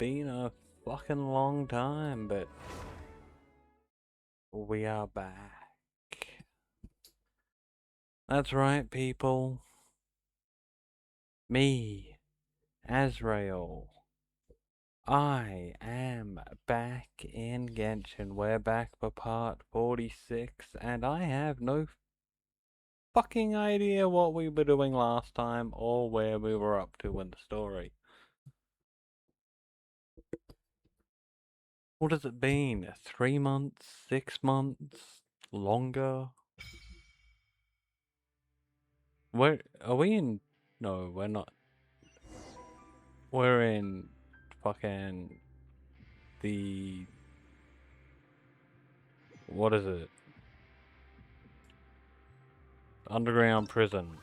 been a fucking long time, but we are back. That's right, people. Me, Azrael. I am back in Genshin. We're back for part 46, and I have no fucking idea what we were doing last time or where we were up to in the story. What has it been? 3 months? 6 months? Longer? Where are we in? No, we're not. We're in fucking the. What is it? Underground prison.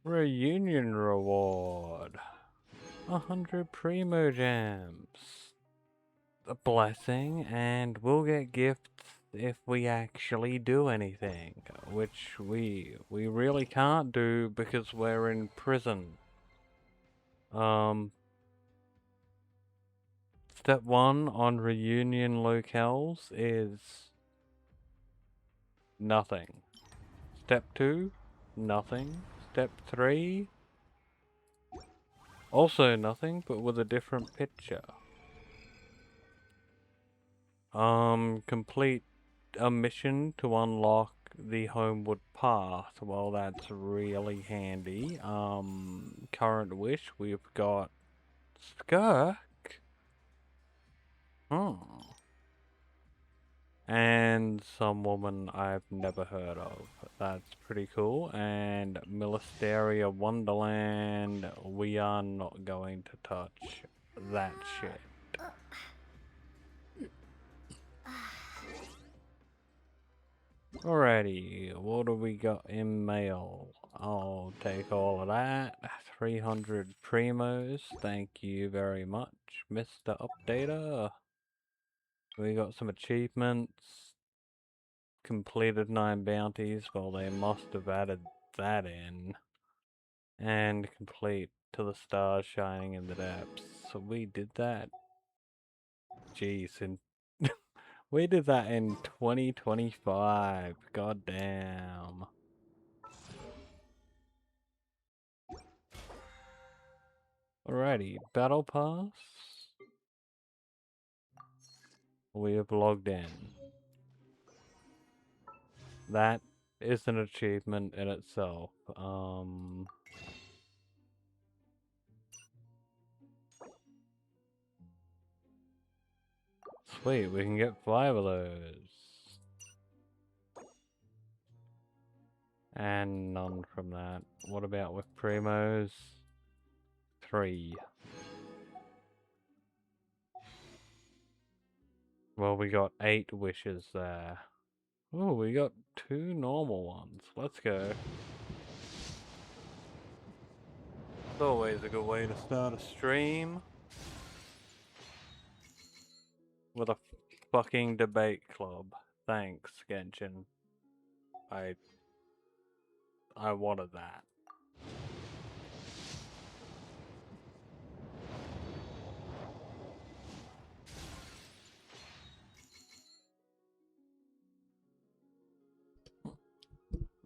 Reunion reward. 100 Primo Gems. A blessing, and we'll get gifts if we actually do anything, which we really can't do because we're in prison. Step 1 on reunion locales is nothing. Step 2, nothing. Step 3, also nothing, but with a different picture. Complete a mission to unlock the Homewood Path. Well, that's really handy. Current wish, we've got Skirk. And some woman I've never heard of. That's pretty cool. And Milisteria Wonderland, we are not going to touch that shit. Alrighty, what do we got in mail? I'll take all of that. 300 primos, thank you very much, Mr. Updater. We got some achievements. Completed 9 bounties. Well, they must have added that in. And complete to the stars shining in the depths. So we did that. Jeez, and we did that in 2025. God damn. Alrighty, battle pass. We have logged in. That is an achievement in itself. Sweet, we can get 5 of those. And none from that. What about with primos? 3. Well, we got 8 wishes there. Oh, we got 2 normal ones. Let's go. It's always a good way to start a stream. With a fucking debate club. Thanks, Genshin. I wanted that.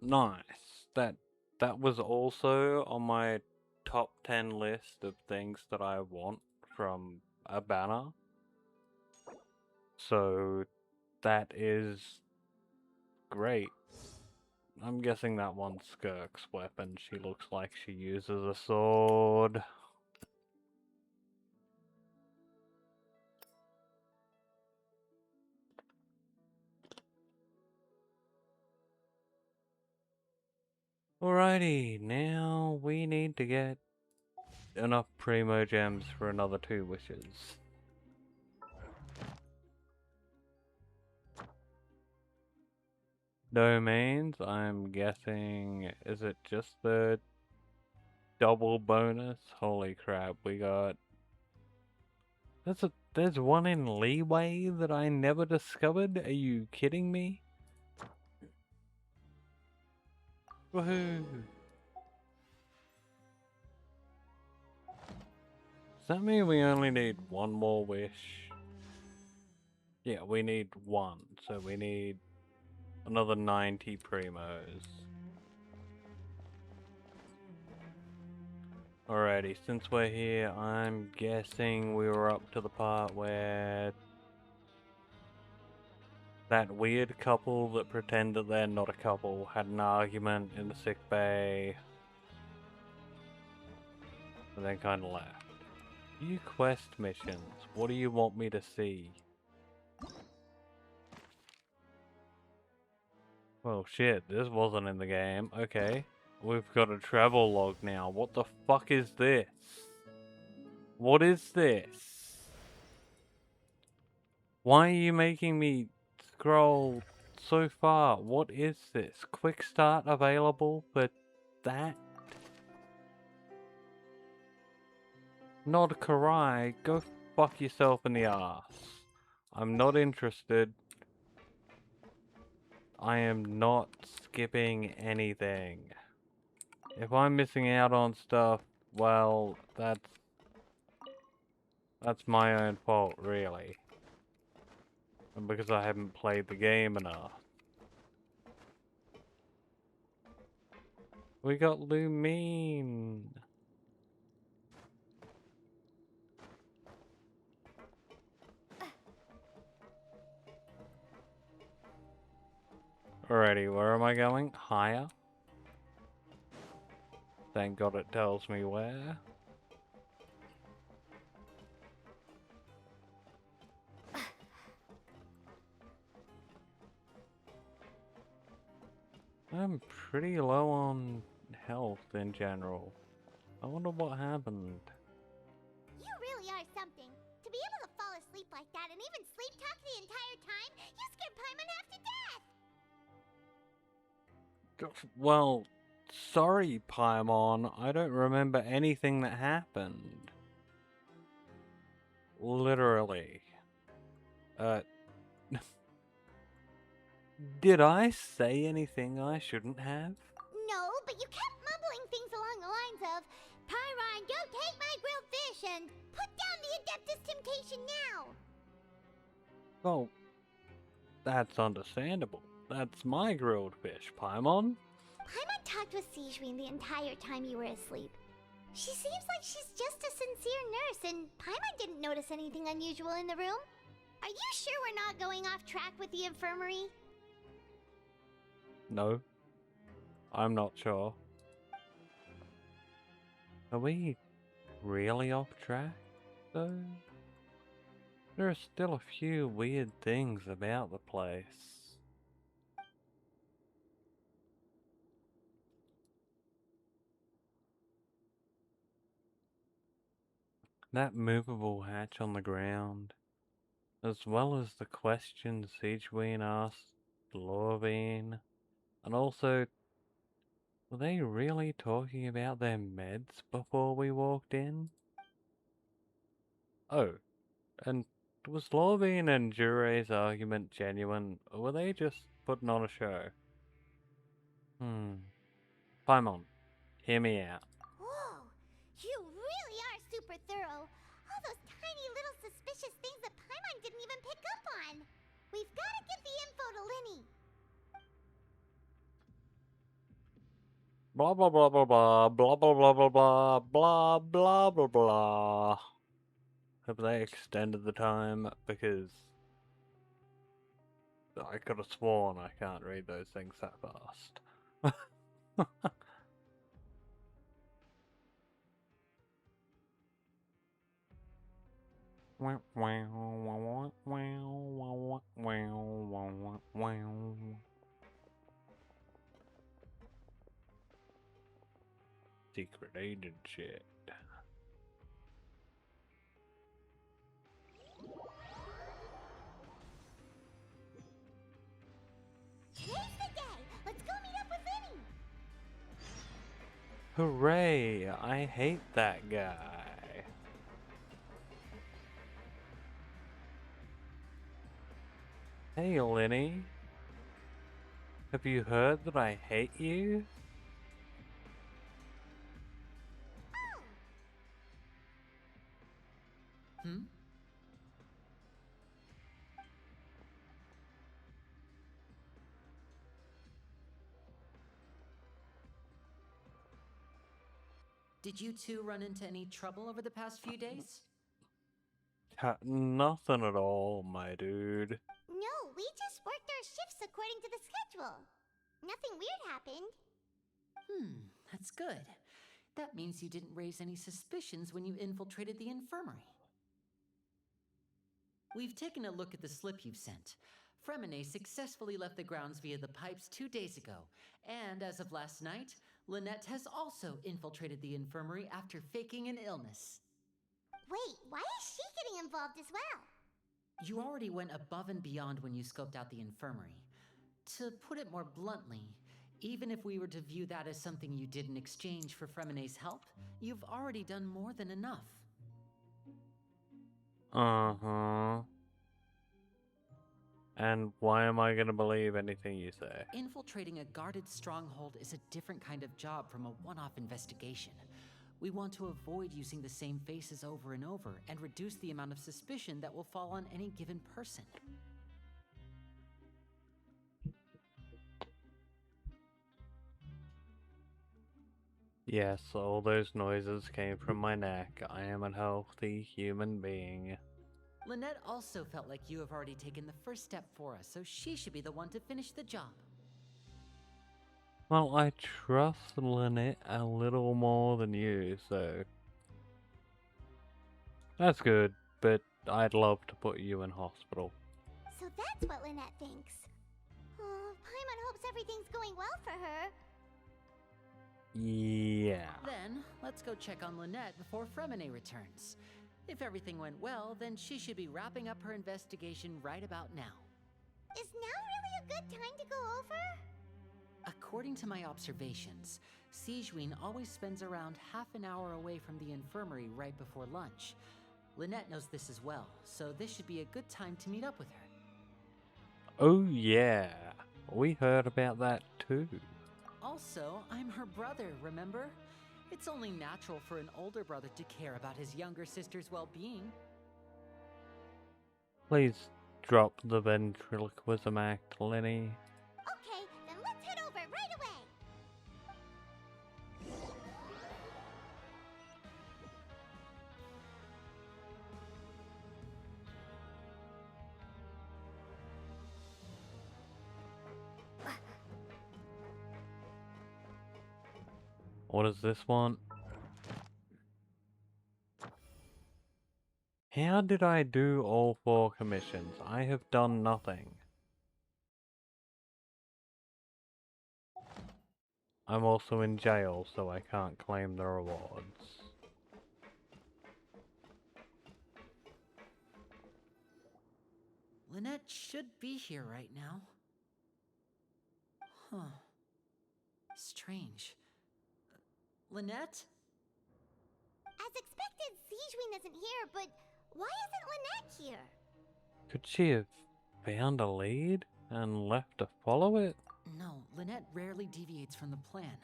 Nice. That was also on my top 10 list of things that I want from a banner. So that is great. I'm guessing that one's Skirk's weapon. She looks like she uses a sword. Alrighty, now we need to get enough Primo Gems for another 2 wishes. Domains, I'm guessing, is it just the double bonus? Holy crap, we got... There's one in Leeway that I never discovered? Are you kidding me? Woohoo! that mean we only need one more wish? Yeah, we need one, so we need another 90 primos. Alrighty, since we're here, I'm guessing we were up to the part where that weird couple that pretend that they're not a couple had an argument in the sick bay and then kind of left. View quest missions. What do you want me to see? Well, shit, this wasn't in the game. Okay. We've got a travel log now. What the fuck is this? What is this? Why are you making me scroll so far? What is this? Quick start available for that? Nod Karai, go fuck yourself in the ass. I'm not interested. I am not skipping anything. If I'm missing out on stuff, well, that's my own fault, really. And because I haven't played the game enough. We got Lumine. Alrighty, where am I going? Higher? Thank God it tells me where. I'm pretty low on health in general. I wonder what happened. You really are something. To be able to fall asleep like that and even sleep talk the entire time, you scared Paimon half to death! Well, sorry, Paimon. I don't remember anything that happened. Literally. Did I say anything I shouldn't have? No, but you kept mumbling things along the lines of, Pyron, don't take my grilled fish and put down the Adeptus Temptation now! Well, that's understandable. That's my grilled fish, Paimon. Paimon talked with Sigewinne the entire time you were asleep. She seems like she's just a sincere nurse, and Paimon didn't notice anything unusual in the room. Are you sure we're not going off track with the infirmary? No. I'm not sure. Are we really off track, though? There are still a few weird things about the place. That movable hatch on the ground, as well as the questions Sigewinne asked Lorvine, and also, were they really talking about their meds before we walked in? Oh, and was Lorvine and Jure's argument genuine, or were they just putting on a show? Paimon, hear me out. Whoa, you really are super thorough. All those tiny little suspicious things that Paimon didn't even pick up on. We've got to get the info to Linny. Blah blah blah blah blah blah blah blah blah blah blah blah blah blah. Have they extended the time? Because I could have sworn I can't read those things that fast. Secret agent shit. Today's the day. Let's go meet up with Linny. Hooray! I hate that guy. Hey, Linny. Have you heard that I hate you? Hmm? Did you two run into any trouble over the past few days? Nothing at all, my dude. No, we just worked our shifts according to the schedule. Nothing weird happened. That's good. That means you didn't raise any suspicions when you infiltrated the infirmary. We've taken a look at the slip you've sent. Fremine successfully left the grounds via the pipes 2 days ago, and as of last night, Lynette has also infiltrated the infirmary after faking an illness. Wait, why is she getting involved as well? You already went above and beyond when you scoped out the infirmary. To put it more bluntly, even if we were to view that as something you did in exchange for Fremine's help, you've already done more than enough. Uh-huh. And why am I gonna believe anything you say? Infiltrating a guarded stronghold is a different kind of job from a one-off investigation. We want to avoid using the same faces over and over and reduce the amount of suspicion that will fall on any given person. Yes, all those noises came from my neck. I am a healthy human being. Lynette also felt like you have already taken the first step for us, so she should be the one to finish the job. Well, I trust Lynette a little more than you, so that's good, but I'd love to put you in hospital. So that's what Lynette thinks. Oh, Paimon hopes everything's going well for her. Yeah. Then, let's go check on Lynette before Fremine returns. If everything went well, then she should be wrapping up her investigation right about now. Is now really a good time to go over? According to my observations, Sijuin always spends around half an hour away from the infirmary right before lunch. Lynette knows this as well, so this should be a good time to meet up with her. Oh yeah, we heard about that too. Also, I'm her brother, remember? It's only natural for an older brother to care about his younger sister's well-being. Please drop the ventriloquism act, Lenny. Okay, then let's head over right away. What does this want? How did I do all 4 commissions? I have done nothing. I'm also in jail, so I can't claim the rewards. Lynette should be here right now. Huh. Strange. Lynette? As expected, Sijuin isn't here, but why isn't Lynette here? Could she have found a lead and left to follow it? No, Lynette rarely deviates from the plan.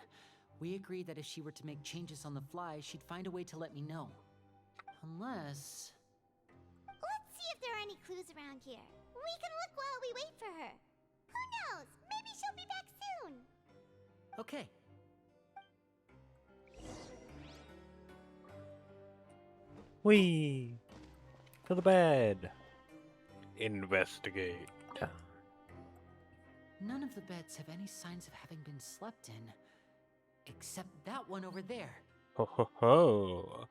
We agreed that if she were to make changes on the fly, she'd find a way to let me know. Unless... Let's see if there are any clues around here. We can look while we wait for her. Who knows? Maybe she'll be back soon. Okay. Whee! To the bed! Investigate. None of the beds have any signs of having been slept in. Except that one over there. Ho ho ho!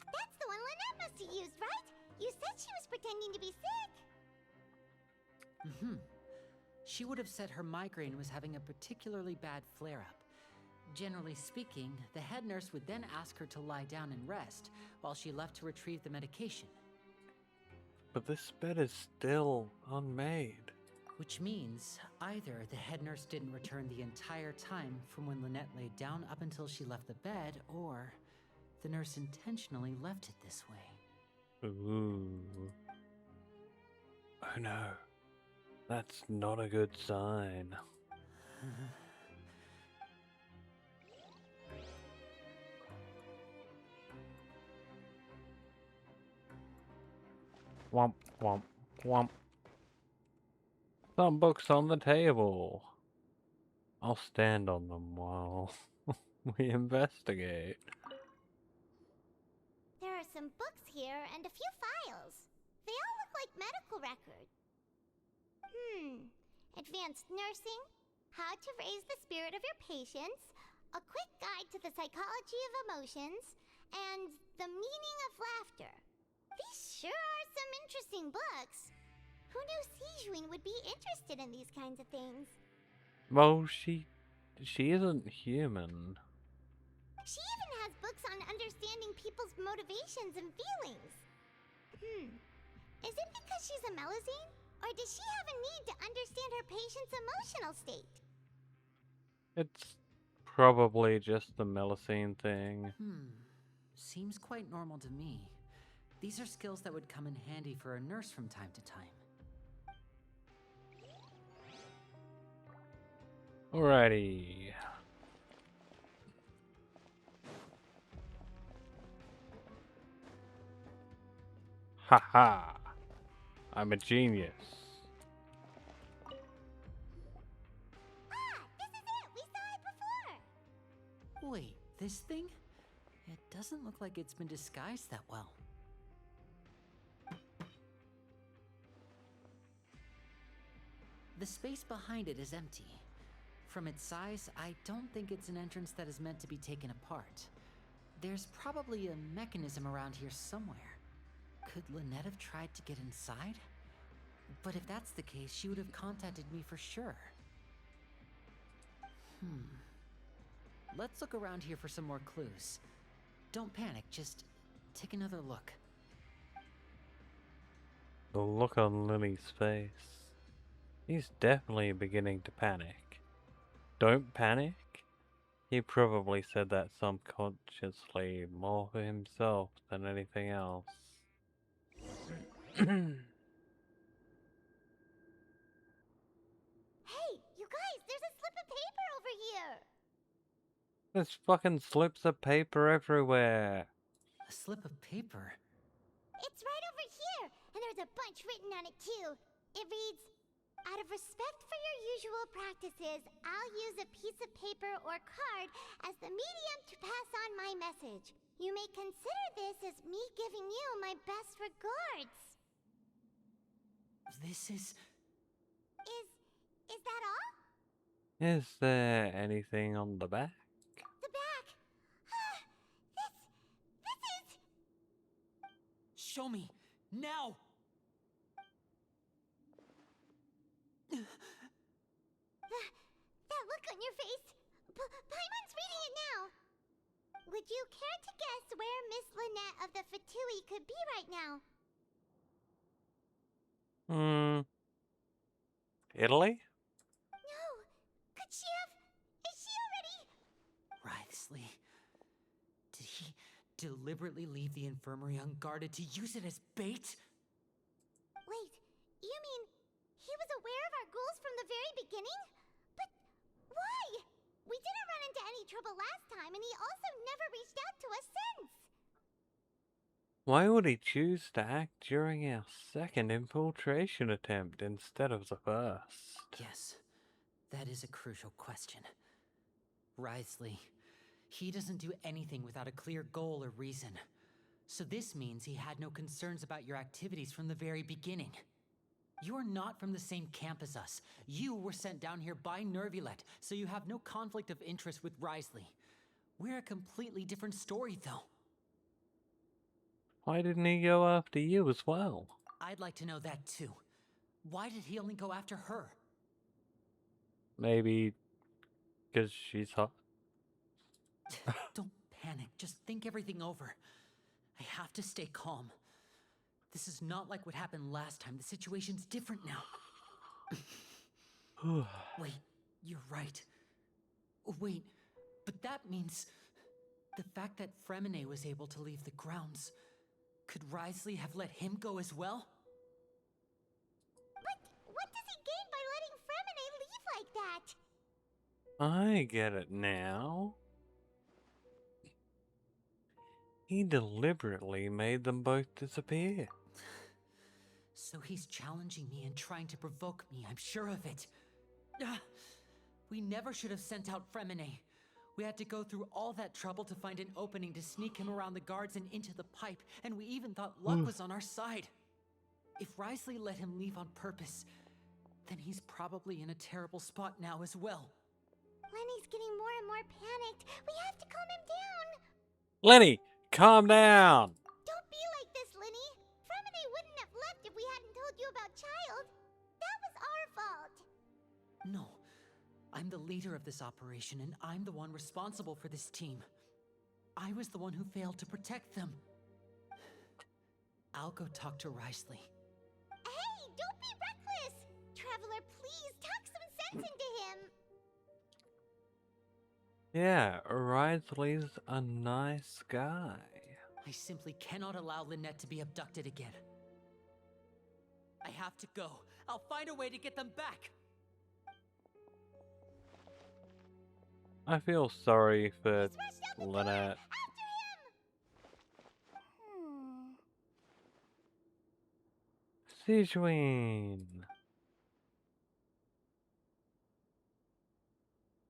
That's the one Lynette must have used, right? You said she was pretending to be sick. She would have said her migraine was having a particularly bad flare-up. Generally speaking, the head nurse would then ask her to lie down and rest, while she left to retrieve the medication. But this bed is still unmade. Which means either the head nurse didn't return the entire time from when Lynette laid down up until she left the bed, or the nurse intentionally left it this way. Ooh. Oh no. That's not a good sign. Womp, womp, womp. Some books on the table. I'll stand on them while we investigate. There are some books here and a few files. They all look like medical records. Advanced nursing, how to raise the spirit of your patients, a quick guide to the psychology of emotions, and the meaning of laughter. These sure are some interesting books. Who knew Sijuin would be interested in these kinds of things? Well, she isn't human. She even has books on understanding people's motivations and feelings. Is it because she's a Melusine? Or does she have a need to understand her patient's emotional state? It's probably just the Melusine thing. Seems quite normal to me. These are skills that would come in handy for a nurse from time to time. Alrighty. Haha. I'm a genius. Ah, this is it! We saw it before! Wait, this thing? It doesn't look like it's been disguised that well. The space behind it is empty. From its size, I don't think it's an entrance that is meant to be taken apart. There's probably a mechanism around here somewhere. Could Lynette have tried to get inside? But if that's the case, she would have contacted me for sure. Let's look around here for some more clues. Don't panic, just take another look. The look on Lily's face. He's definitely beginning to panic. Don't panic? He probably said that subconsciously more for himself than anything else. Hey, you guys, there's a slip of paper over here! There's fucking slips of paper everywhere. A slip of paper? It's right over here, and there's a bunch written on it too. It reads, out of respect for your usual practices, I'll use a piece of paper or card as the medium to pass on my message. You may consider this as me giving you my best regards. This is... Is that all? Is there anything on the back? The back. This is... Show me! Now! That look on your face. Paimon's reading it now. Would you care to guess where Miss Lynette of the Fatui could be right now? Italy? No. Could she have... Is she already... Writhsley. Did he deliberately leave the infirmary unguarded to use it as bait? Wait, you mean he was aware of our goals from the very beginning? But why? We didn't run into any trouble last time, and he also never reached out to us since. Why would he choose to act during our second infiltration attempt instead of the first? Yes, that is a crucial question. Writhsley. He doesn't do anything without a clear goal or reason. So this means he had no concerns about your activities from the very beginning. You're not from the same camp as us. You were sent down here by Nervulet, so you have no conflict of interest with Writhsley. We're a completely different story, though. Why didn't he go after you as well? I'd like to know that, too. Why did he only go after her? Maybe because she's hot. Don't panic, just think everything over. I have to stay calm. This is not like what happened last time. The situation's different now. Wait, you're right. Wait, but that means... the fact that Fremine was able to leave the grounds... could Writhsley have let him go as well? But what does he gain by letting Fremine leave like that? I get it now. He deliberately made them both disappear. So he's challenging me and trying to provoke me, I'm sure of it. Ah, we never should have sent out Fremine. We had to go through all that trouble to find an opening to sneak him around the guards and into the pipe, and we even thought luck was on our side. If Risley let him leave on purpose, then he's probably in a terrible spot now as well. Lenny's getting more and more panicked. We have to calm him down. Lenny, calm down! Don't be like this, Lenny. Fremine wouldn't have left if we hadn't told you about Child. That was our fault. No, I'm the leader of this operation, and I'm the one responsible for this team. I was the one who failed to protect them. I'll go talk to Risley. Hey, don't be reckless! Traveler, please talk some sense into him. Yeah, Risley's a nice guy. I simply cannot allow Lynette to be abducted again. I have to go. I'll find a way to get them back. I feel sorry for He's rushed out the door. Lynette. After him! Sigewin.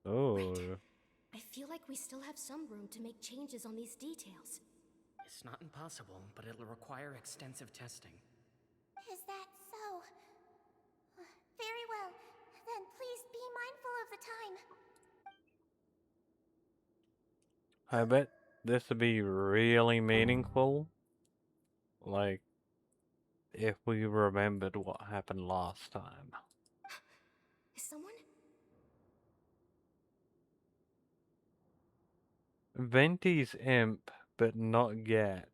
Oh. I feel like we still have some room to make changes on these details. It's not impossible, but it'll require extensive testing. Is that so? Very well. Then please be mindful of the time. I bet this would be really meaningful. Like, if we remembered what happened last time. Is someone? Venti's imp, but not yet.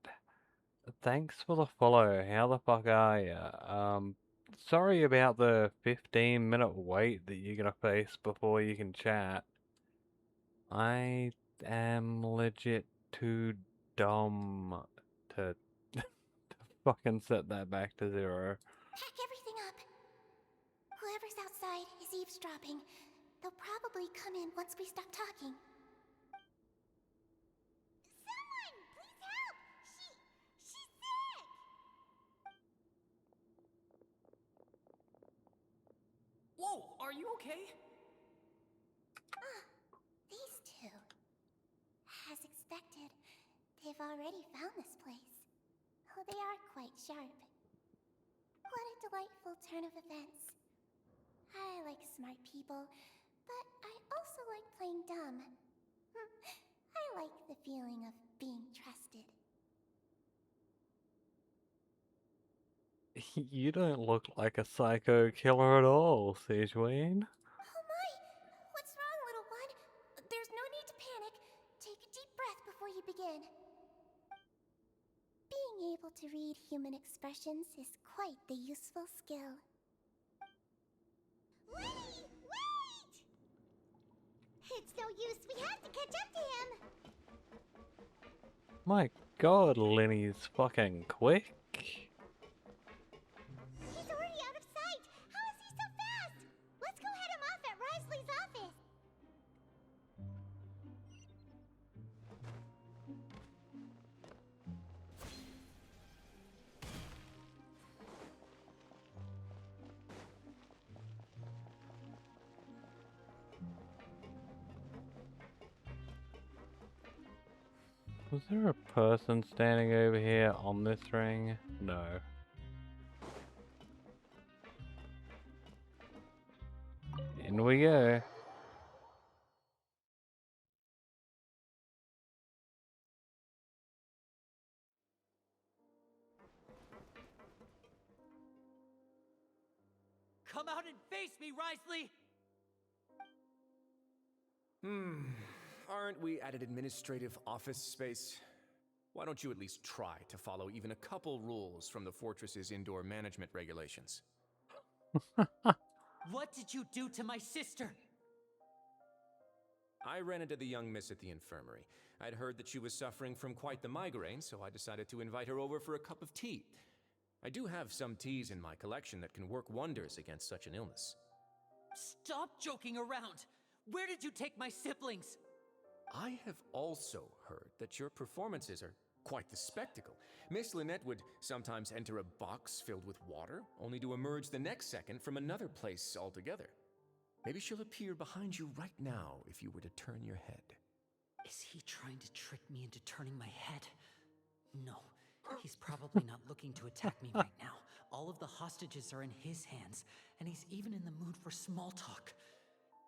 Thanks for the follow. How the fuck are ya? Sorry about the 15-minute wait that you're gonna face before you can chat. I am legit too dumb to fucking set that back to 0. Pack everything up. Whoever's outside is eavesdropping. They'll probably come in once we stop talking. Someone! Please help! She's sick! Whoa, are you okay? These two. As expected, they've already found this place. Oh, they are quite sharp. What a delightful turn of events. I like smart people, but I also like playing dumb. I like the feeling of being trusted. You don't look like a psycho killer at all, Sigewin. Oh my! What's wrong, little one? There's no need to panic. Take a deep breath before you begin. Being able to read human expressions is quite the useful skill. Lenny! Wait! It's no use. We have to catch up to him. My god, Lenny's fucking quick. He's already out of sight. How is he so fast? Let's go head him off at Risley's office. Was there a person standing over here on this ring? No. In we go. Come out and face me, Risley! Aren't we at an administrative office space? Why don't you at least try to follow even a couple rules from the fortress's indoor management regulations? What did you do to my sister? I ran into the young miss at the infirmary. I'd heard that she was suffering from quite the migraine, so I decided to invite her over for a cup of tea. I do have some teas in my collection that can work wonders against such an illness. Stop joking around! Where did you take my siblings? I have also heard that your performances are Quite the spectacle. Miss Lynette would sometimes enter a box filled with water, only to emerge the next second from another place altogether. Maybe she'll appear behind you right now if you were to turn your head. Is he trying to trick me into turning my head? No, he's probably not looking to attack me right now. All of the hostages are in his hands, and he's even in the mood for small talk.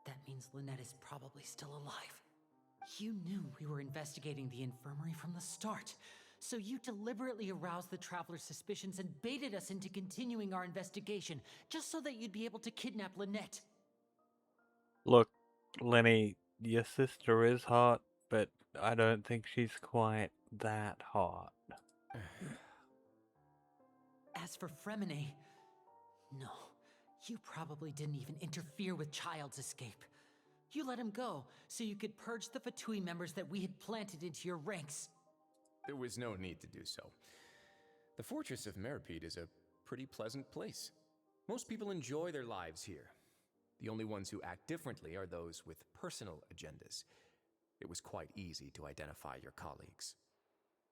That means Lynette is probably still alive. You knew we were investigating the infirmary from the start, so you deliberately aroused the Traveler's suspicions and baited us into continuing our investigation, just so that you'd be able to kidnap Lynette. Look, Lenny, your sister is hot, but I don't think she's quite that hot. As for Fremine, no, you probably didn't even interfere with Child's escape. You let him go so you could purge the Fatui members that we had planted into your ranks. There was no need to do so. The Fortress of Meripede is a pretty pleasant place. Most people enjoy their lives here. The only ones who act differently are those with personal agendas. It was quite easy to identify your colleagues.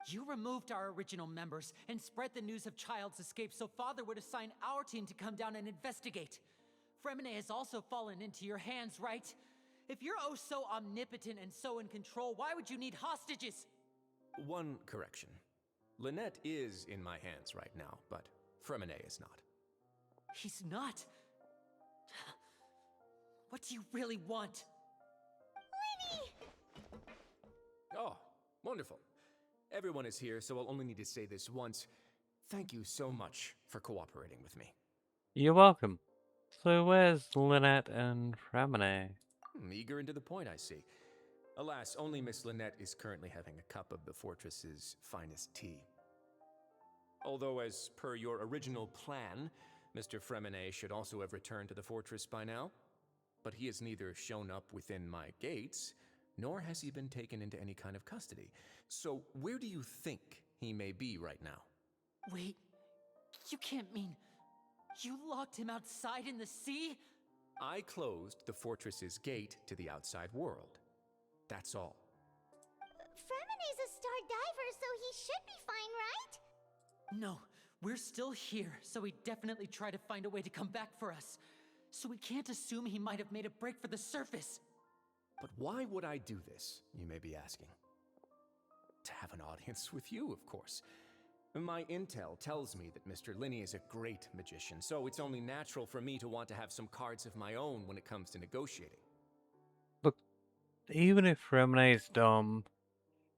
You removed our original members and spread the news of Child's escape so Father would assign our team to come down and investigate. Fremine has also fallen into your hands, right? If you're oh so omnipotent and so in control, why would you need hostages? One correction. Lynette is in my hands right now, but Fremine is not. He's not. What do you really want? Oh, wonderful. Everyone is here, so I'll only need to say this once. Thank you so much for cooperating with me. You're welcome. So where's Lynette and Fremine? Eager and to the point, I see. Alas, only Miss Lynette is currently having a cup of the fortress's finest tea. Although, as per your original plan, Mr. Fremine should also have returned to the fortress by now. But he has neither shown up within my gates, nor has he been taken into any kind of custody. So where do you think he may be right now? Wait, you can't mean you locked him outside in the sea? I closed the fortress's gate to the outside world. That's all. Fremine's a star diver, so he should be fine, right? No, we're still here, so he definitely tried to find a way to come back for us. So we can't assume he might have made a break for the surface. But why would I do this, you may be asking? To have an audience with you, of course. My intel tells me that Mr. Linney is a great magician, so it's only natural for me to want to have some cards of my own when it comes to negotiating. Look, even if Fremine's dumb,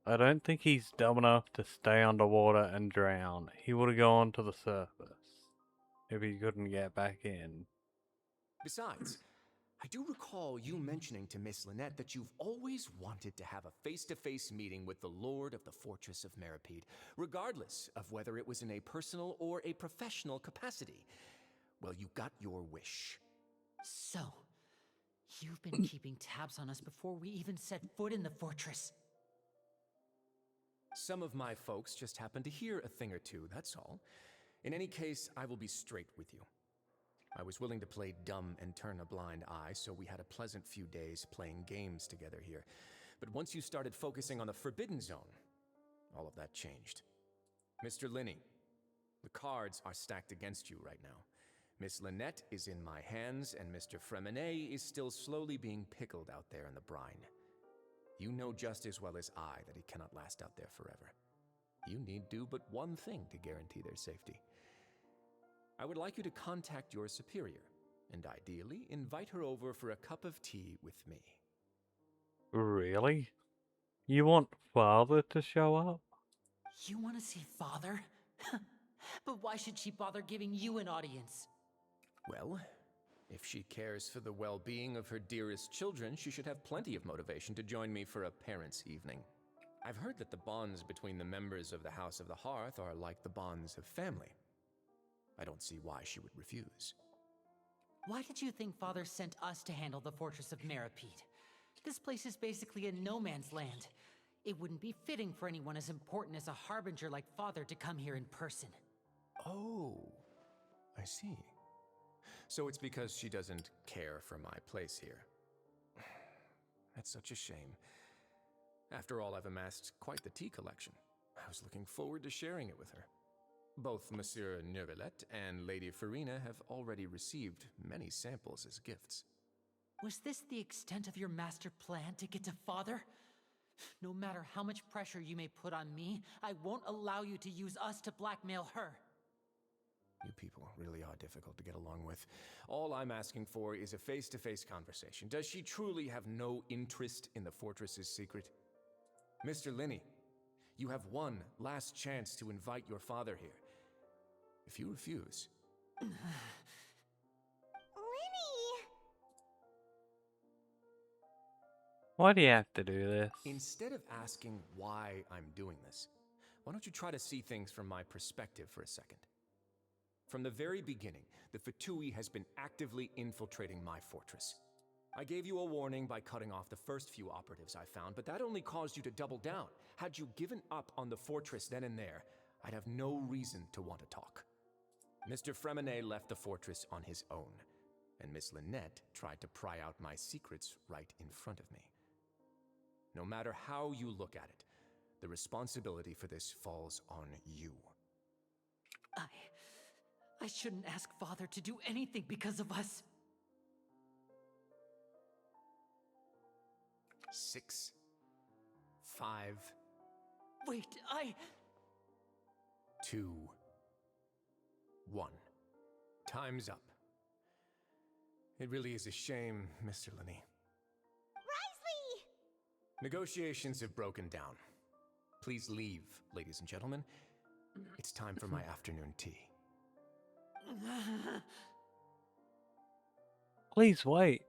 I don't think he's dumb enough to stay underwater and drown. He would have gone to the surface if he couldn't get back in. Besides, I do recall you mentioning to Miss Lynette that you've always wanted to have a face-to-face meeting with the Lord of the Fortress of Meripede, regardless of whether it was in a personal or a professional capacity. Well, you got your wish. So, you've been keeping tabs on us before we even set foot in the fortress. Some of my folks just happened to hear a thing or two, that's all. In any case, I will be straight with you. I was willing to play dumb and turn a blind eye, so we had a pleasant few days playing games together here. But once you started focusing on the Forbidden Zone, all of that changed. Mr. Linney, the cards are stacked against you right now. Miss Lynette is in my hands, and Mr. Fremine is still slowly being pickled out there in the brine. You know just as well as I that he cannot last out there forever. You need do but one thing to guarantee their safety. I would like you to contact your superior, and ideally invite her over for a cup of tea with me. Really? You want Father to show up? You want to see Father? But why should she bother giving you an audience? Well, if she cares for the well-being of her dearest children, she should have plenty of motivation to join me for a parents' evening. I've heard that the bonds between the members of the House of the Hearth are like the bonds of family. I don't see why she would refuse. Why did you think Father sent us to handle the Fortress of Meripede? This place is basically a no-man's land. It wouldn't be fitting for anyone as important as a harbinger like Father to come here in person. Oh, I see. So it's because she doesn't care for my place here. That's such a shame. After all, I've amassed quite the tea collection. I was looking forward to sharing it with her. Both Monsieur Neuvillette and Lady Farina have already received many samples as gifts. Was this the extent of your master plan to get to Father? No matter how much pressure you may put on me, I won't allow you to use us to blackmail her. You people really are difficult to get along with. All I'm asking for is a face-to-face conversation. Does she truly have no interest in the fortress's secret? Mr. Linney, you have one last chance to invite your father here. If you refuse... Linny! Why do you have to do this? Instead of asking why I'm doing this, why don't you try to see things from my perspective for a second? From the very beginning, the Fatui has been actively infiltrating my fortress. I gave you a warning by cutting off the first few operatives I found, but that only caused you to double down. Had you given up on the fortress then and there, I'd have no reason to want to talk. Mr. Fremenet left the fortress on his own, and Miss Lynette tried to pry out my secrets right in front of me. No matter how you look at it, the responsibility for this falls on you. I shouldn't ask Father to do anything because of us. 6, 5, Wait, 2, 1. Time's up. It really is a shame, Mr. Linney. Risley! Negotiations have broken down. Please leave, ladies and gentlemen. It's time for my afternoon tea. Please wait.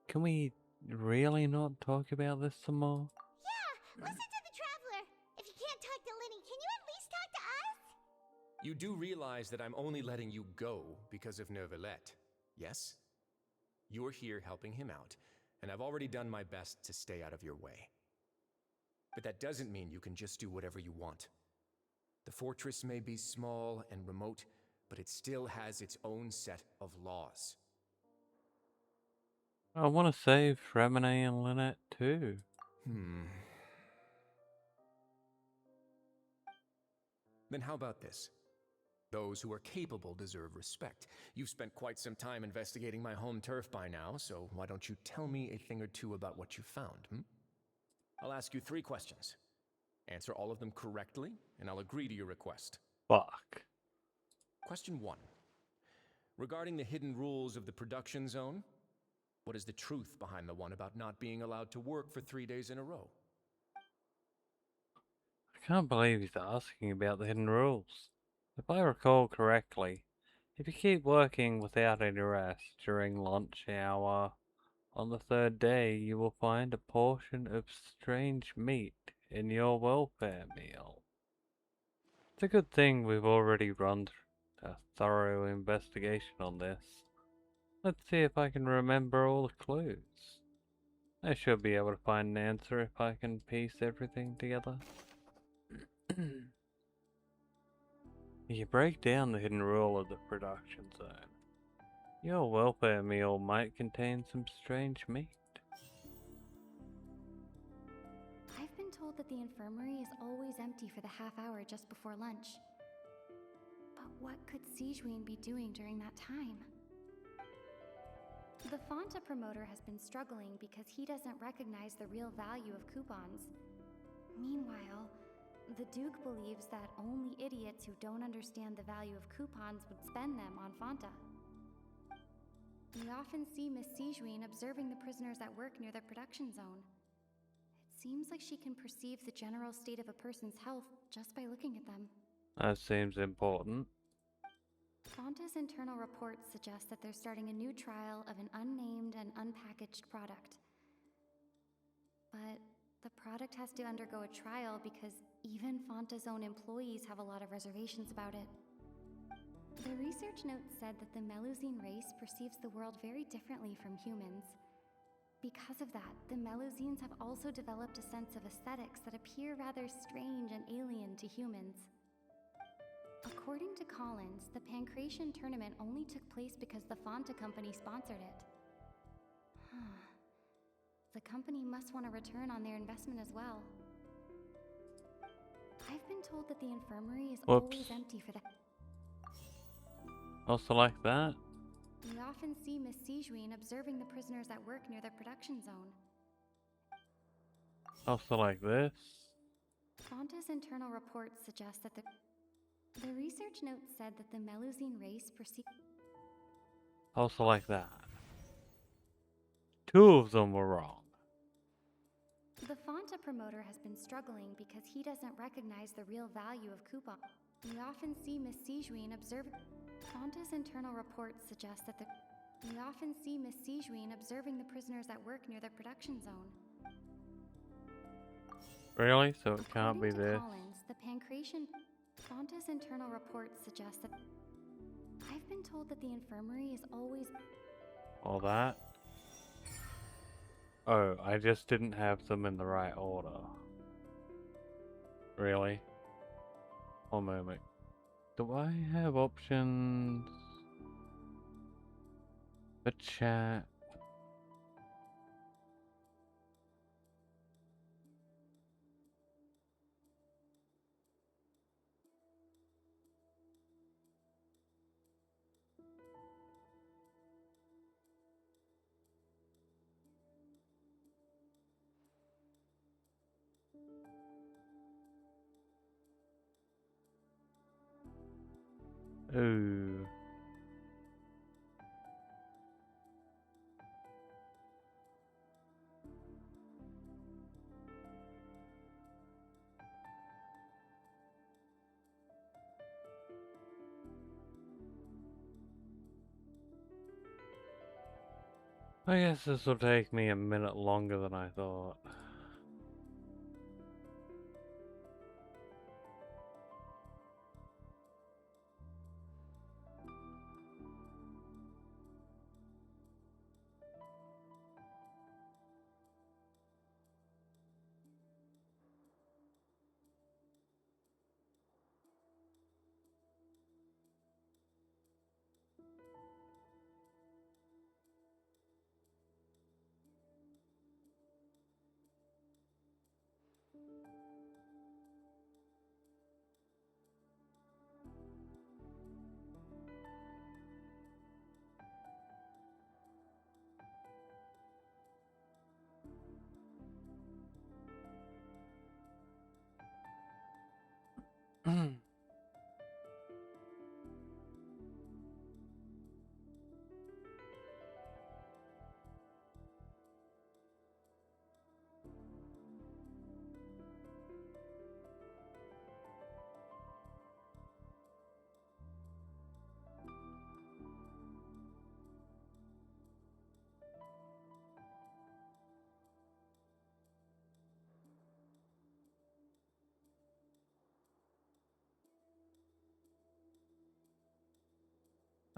Can we really not talk about this some more? Yeah, listen to the Traveler. If you can't talk to Linny, can you at least talk to us? You do realize that I'm only letting you go because of Neuvillette, yes? You're here helping him out, and I've already done my best to stay out of your way. But that doesn't mean you can just do whatever you want. The fortress may be small and remote, but it still has its own set of laws. I want to save Fremenet and Lynette too. Then how about this? Those who are capable deserve respect. You've spent quite some time investigating my home turf by now, so why don't you tell me a thing or two about what you found, I'll ask you 3 questions. Answer all of them correctly, and I'll agree to your request. Fuck. Question 1. Regarding the hidden rules of the production zone, what is the truth behind the one about not being allowed to work for 3 days in a row? I can't believe he's asking about the hidden rules. If I recall correctly, if you keep working without any rest during lunch hour, on the 3rd day you will find a portion of strange meat in your welfare meal. It's a good thing we've already run a thorough investigation on this. Let's see if I can remember all the clues. I should be able to find an answer if I can piece everything together. You break down the hidden rule of the production zone. Your welfare meal might contain some strange meat. I've been told that the infirmary is always empty for the half hour just before lunch. But what could Sijuin be doing during that time? The Fanta promoter has been struggling because he doesn't recognize the real value of coupons. Meanwhile, the Duke believes that only idiots who don't understand the value of coupons would spend them on Fanta. We often see Miss Sijuin observing the prisoners at work near the production zone. It seems like she can perceive the general state of a person's health just by looking at them. That seems important. Fanta's internal reports suggest that they're starting a new trial of an unnamed and unpackaged product. But the product has to undergo a trial because even Fanta's own employees have a lot of reservations about it. The research note said that the Melusine race perceives the world very differently from humans. Because of that, the Melusines have also developed a sense of aesthetics that appear rather strange and alien to humans. According to Collins, the Pancration tournament only took place because the Fanta company sponsored it. The company must want a return on their investment as well. I've been been told that the infirmary is Whoops. always empty for the. Also like that? We often see Miss Sijuin observing the prisoners at work near the production zone. Also like this? Fonta's internal reports suggest that the research note said that the Melusine race perceive. Also like that. Two of them were wrong. The Fonta promoter has been struggling because he doesn't recognize the real value of coupon. We often see Miss Sijuin observing. Fonta's internal reports suggest that we often see Miss Sijuin observing the prisoners at work near the production zone. Really? So it can't be According to this? Collins, the pancreation. Fonta's internal reports suggest that. I've been told that the infirmary is always. All that? Oh, I just didn't have them in the right order. Really? One moment. Do I have options for chat? Ooh. I guess this will take me a minute longer than I thought.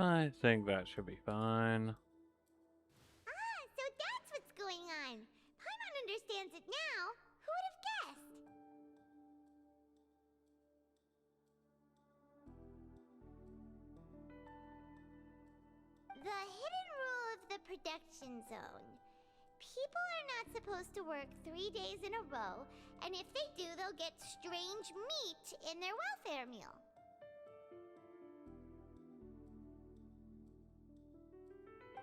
I think that should be fine. Ah, so that's what's going on. Paimon understands it now. Who would have guessed? The hidden rule of the production zone. People are not supposed to work 3 days in a row, and if they do, they'll get strange meat in their welfare meal.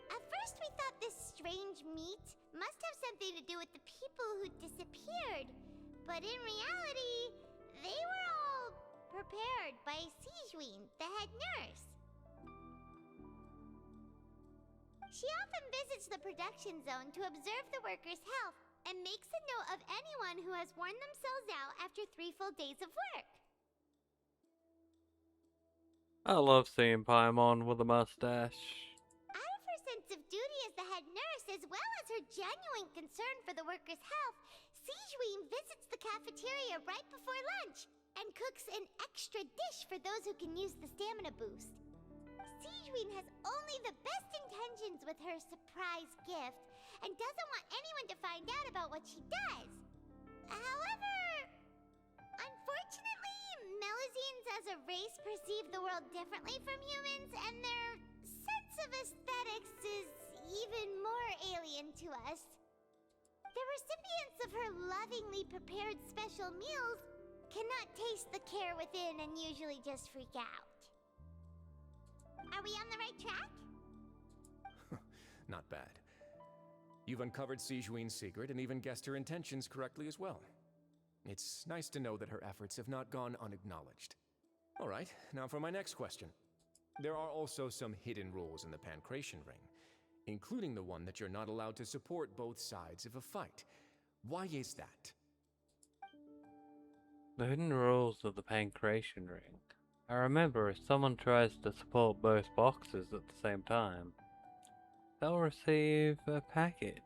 At first, we thought this strange meat must have something to do with the people who disappeared, but in reality, they were all prepared by Sijuin, the head nurse. She often visits the production zone to observe the workers' health and makes a note of anyone who has worn themselves out after 3 full days of work. I love seeing Paimon with a mustache. Out of her sense of duty as the head nurse, as well as her genuine concern for the workers' health, Sijuin visits the cafeteria right before lunch and cooks an extra dish for those who can use the stamina boost. Sijuin has only the best intentions with her surprise gift and doesn't want anyone to find out about what she does. However, unfortunately, Melusines as a race perceive the world differently from humans, and their sense of aesthetics is even more alien to us. The recipients of her lovingly prepared special meals can cannot taste the care within and usually just freak out. Are we on the right track? Not bad. You've uncovered Sijuin's secret and even guessed her intentions correctly as well. It's nice to know that her efforts have not gone unacknowledged. All right, now for my next question. There are also some hidden rules in the Pancration Ring, including the one that you're not allowed to support both sides of a fight. Why is that? The hidden rules of the Pancration Ring. I remember if someone tries to support both boxes at the same time, they'll receive a package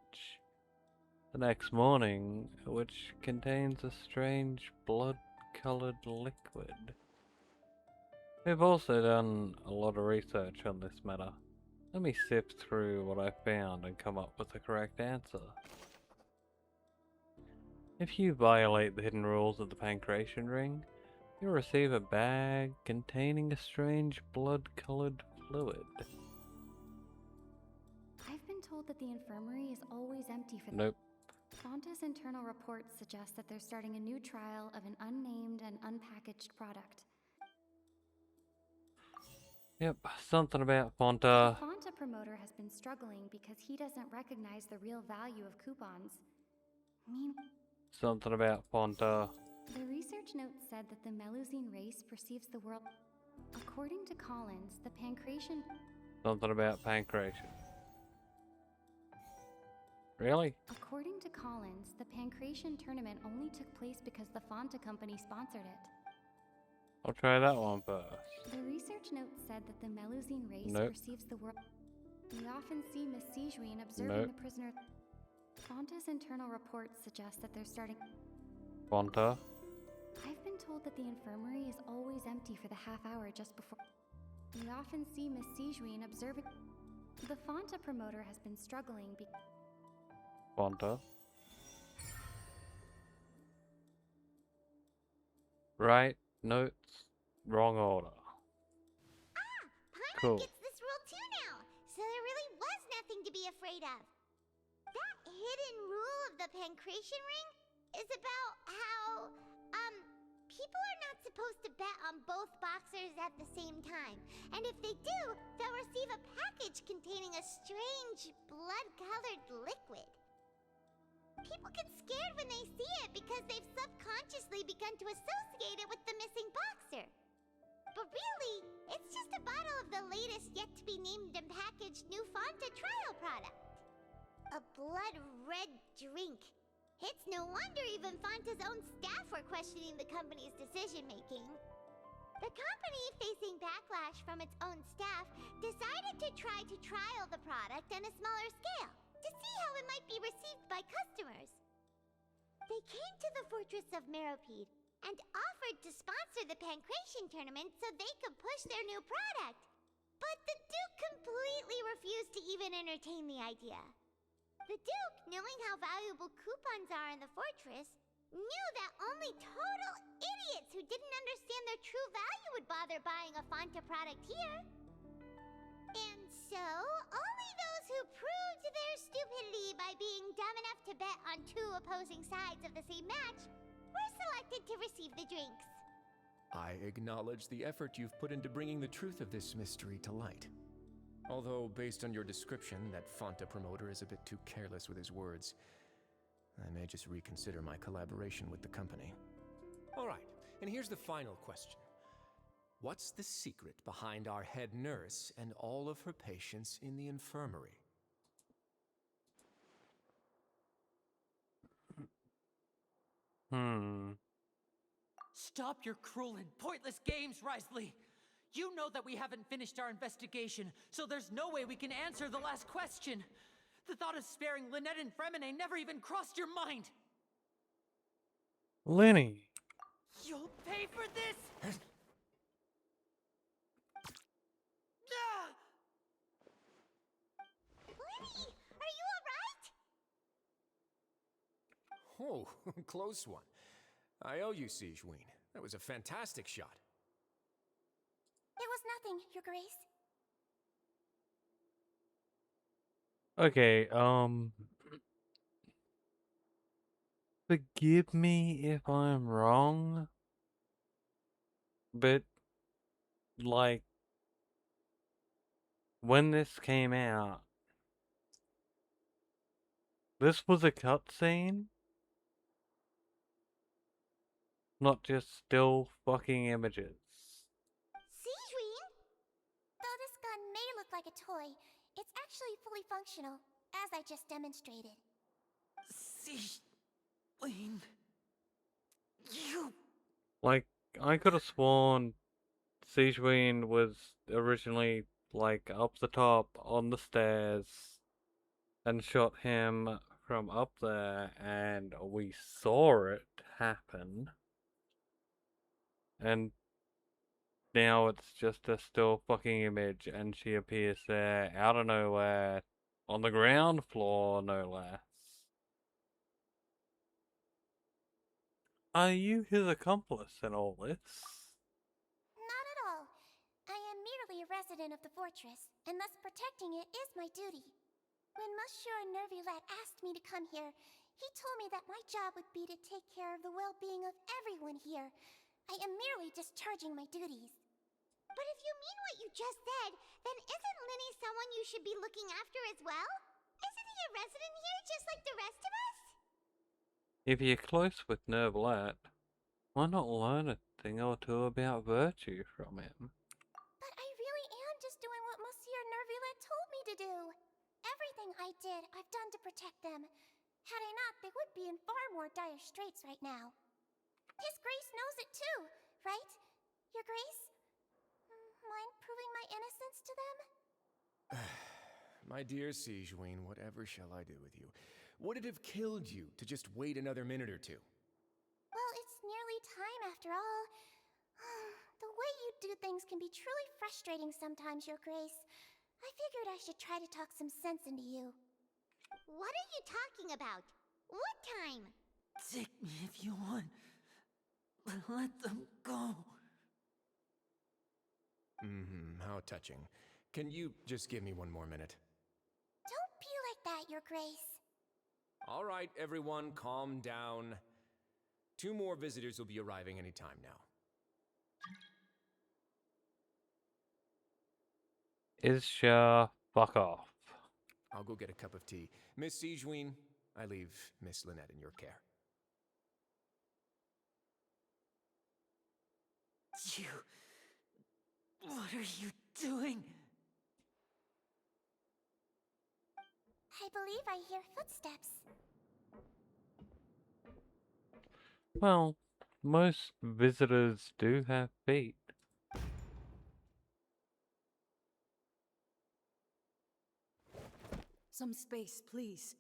the next morning which contains a strange blood-colored liquid. We've also done a lot of research on this matter. Let me sift through what I found and come up with the correct answer. If you violate the hidden rules of the Pancration Ring, you'll receive a bag containing a strange blood-colored fluid. I've been told that the infirmary is always empty for Nope. Fonta's internal reports suggest that they're starting a new trial of an unnamed and unpackaged product. Yep, something about The Fonta. Fonta promoter has been struggling because he doesn't recognize the real value of coupons. Something about Fonta. The research note said that the Melusine race perceives the world. According to Collins, the Pancration. Something about Pancration. Really? According to Collins, the Pancration tournament only took place because the Fonta company sponsored it. I'll try that one first. The research note said that the Melusine race Nope. perceives the world. We often see Miss Sijuin observing Nope. the prisoner. Fonta's internal reports suggest that they're starting. Fonta. I've been told that the infirmary is always empty for the half hour just before. We often see Miss Sijuin observing. The Fonta promoter has been struggling Fonta. Right notes, wrong order. Paimon Cool. gets this rule too now, so there really was nothing to be afraid of. That hidden rule of the Pancration Ring is about how, people are not supposed to bet on both boxers at the same time. And if they do, they'll receive a package containing a strange blood-colored liquid. People get scared when they see it because they've subconsciously begun to associate it with the missing boxer. But really, it's just a bottle of the latest yet-to-be-named and packaged new Fonta trial product. A blood-red drink. It's no wonder even Fonta's own staff were questioning the company's decision-making. The company, facing backlash from its own staff, decided to try to trial the product on a smaller scale to see how it might be received by customers. They came to the fortress of Meropide and offered to sponsor the Pancration tournament so they could push their new product. But the Duke completely refused to even entertain the idea. The Duke, knowing how valuable coupons are in the fortress, knew that only total idiots who didn't understand their true value would bother buying a Fonta product here. And so, only those who proved their stupidity by being dumb enough to bet on two opposing sides of the same match were selected to receive the drinks. I acknowledge the effort you've put into bringing the truth of this mystery to light. Although, based on your description, that Fonta promoter is a bit too careless with his words, I may just reconsider my collaboration with the company. All right, and here's the final question. What's the secret behind our head nurse and all of her patients in the infirmary? Stop your cruel and pointless games, Risley! You know that we haven't finished our investigation, so there's no way we can answer the last question. The thought of sparing Lynette and Fremine never even crossed your mind. Lenny. You'll pay for this! Ah! Lenny, are you alright? Oh, close one. I owe you, Sijuin. That was a fantastic shot. It was nothing, Your Grace. Okay, forgive me if I'm wrong, But, like, when this came out, this was a cutscene, not just still fucking images. Sejuin? Though this gun may look like a toy, it's actually fully functional, as I just demonstrated. See, Wayne, you. Like, I could have sworn Sejuin was originally, like, up the top on the stairs and shot him from up there, and we saw it happen. And now it's just a still fucking image, and she appears there out of nowhere on the ground floor, no less. Are you his accomplice in all this? Not at all. I am merely a resident of the fortress, and thus protecting it is my duty. When Monsieur Nervulette asked me to come here, he told me that my job would be to take care of the well-being of everyone here. I am merely discharging my duties. But if you mean what you just said, then isn't Linny someone you should be looking after as well? Isn't he a resident here just like the rest of us? If you're close with Nervlat, why not learn a thing or two about virtue from him? But I really am just doing what Monsieur Nervulette told me to do. Everything I did, I've done to protect them. Had I not, they would be in far more dire straits right now. His Grace knows it too, right? Your Grace? Mind proving my innocence to them? My dear Sejuin, whatever shall I do with you? Would it have killed you to just wait another minute or two? Well, it's nearly time after all. The way you do things can be truly frustrating sometimes, Your Grace. I figured I should try to talk some sense into you. What are you talking about? What time? Take me if you want, but let them go. How touching. Can you just give me one more minute? Don't be like that, Your Grace. All right, everyone, calm down. 2 more visitors will be arriving any time now. Isha, fuck off. I'll go get a cup of tea. Miss Sejuin, I leave Miss Lynette in your care. You. What are you doing? I believe I hear footsteps. Well, most visitors do have feet. Some space, please.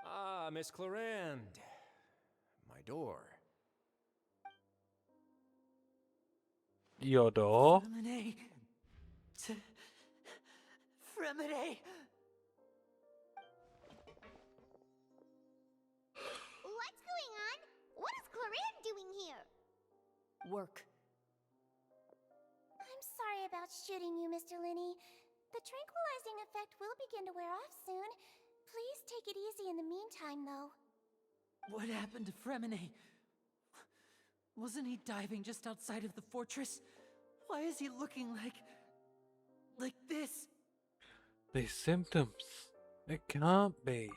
Ah, Miss Clarande. My door. Your door? Fremine. Fremine. What's going on? What is Clarande doing here? Work. I'm sorry about shooting you, Mr. Linney. The tranquilizing effect will begin to wear off soon. Please take it easy in the meantime, though. What happened to Fremine? Wasn't he diving just outside of the fortress? Why is he looking like this? These symptoms. It can't be.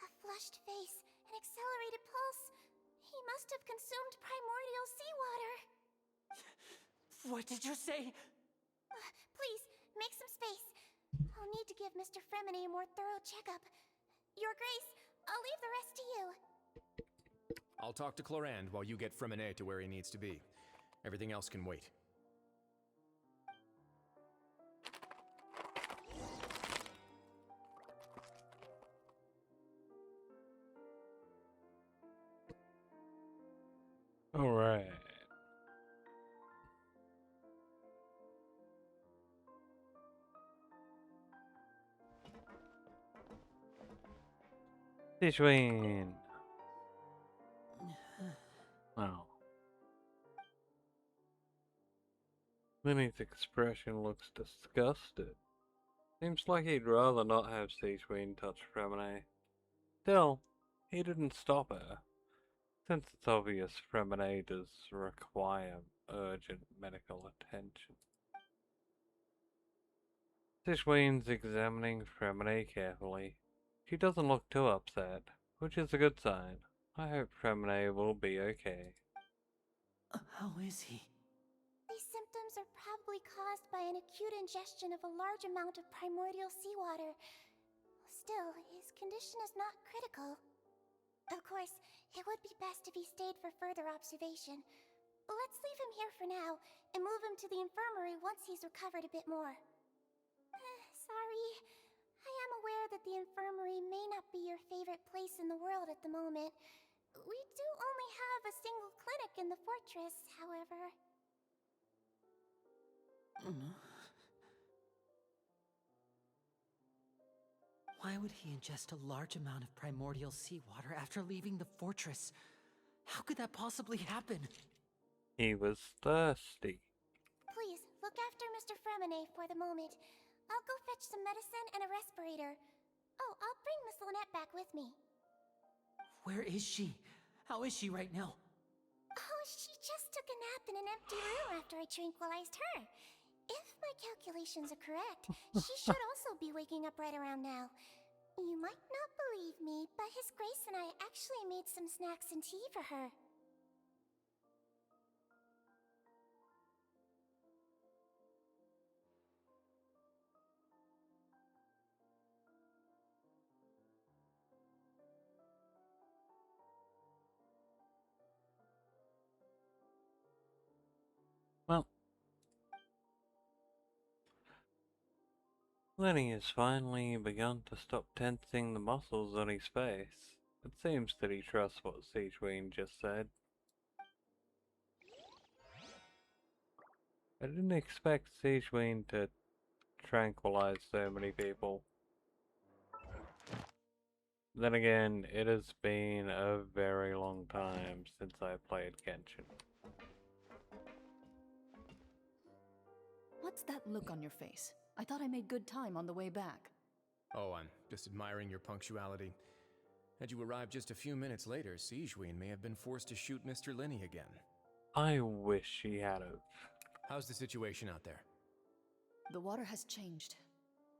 A flushed face, an accelerated pulse. He must have consumed primordial seawater. What did you say? Please, make some space. I'll need to give Mr. Fremine a more thorough checkup. Your Grace, I'll leave the rest to you. I'll talk to Clarande while you get Fremine to where he needs to be. Everything else can wait. Alright. Sejuin. Wow. Minnie's expression looks disgusted. Seems like he'd rather not have Sejuin touch Fremine. Still, he didn't stop her. since it's obvious Fremine does require urgent medical attention. Tishween's examining Fremine carefully. She doesn't look too upset, which is a good sign. I hope Fremine will be okay. How is he? These symptoms are probably caused by an acute ingestion of a large amount of primordial seawater. Still, his condition is not critical. Of course, it would be best if he stayed for further observation. Let's leave him here for now, and move him to the infirmary once he's recovered a bit more. Sorry. I am aware that the infirmary may not be your favorite place in the world at the moment. We do only have a single clinic in the fortress, however. Why would he ingest a large amount of primordial seawater after leaving the fortress? How could that possibly happen? He was thirsty. Please, look after Mr. Fremine for the moment. I'll go fetch some medicine and a respirator. Oh, I'll bring Miss Lynette back with me. Where is she? How is she right now? Oh, she just took a nap in an empty room after I tranquilized her. If my calculations are correct, she should also be waking up right around now. You might not believe me, but His Grace and I actually made some snacks and tea for her. Well, Lenny has finally begun to stop tensing the muscles on his face. It seems that he trusts what Siegeween just said. I didn't expect Siegeween to tranquilize so many people. Then again, it has been a very long time since I played Genshin. What's that look on your face? I thought I made good time on the way back. Oh, I'm just admiring your punctuality. Had you arrived just a few minutes later, Siegeween may have been forced to shoot Mr. Lenny again. I wish she had've. How's the situation out there? The water has changed.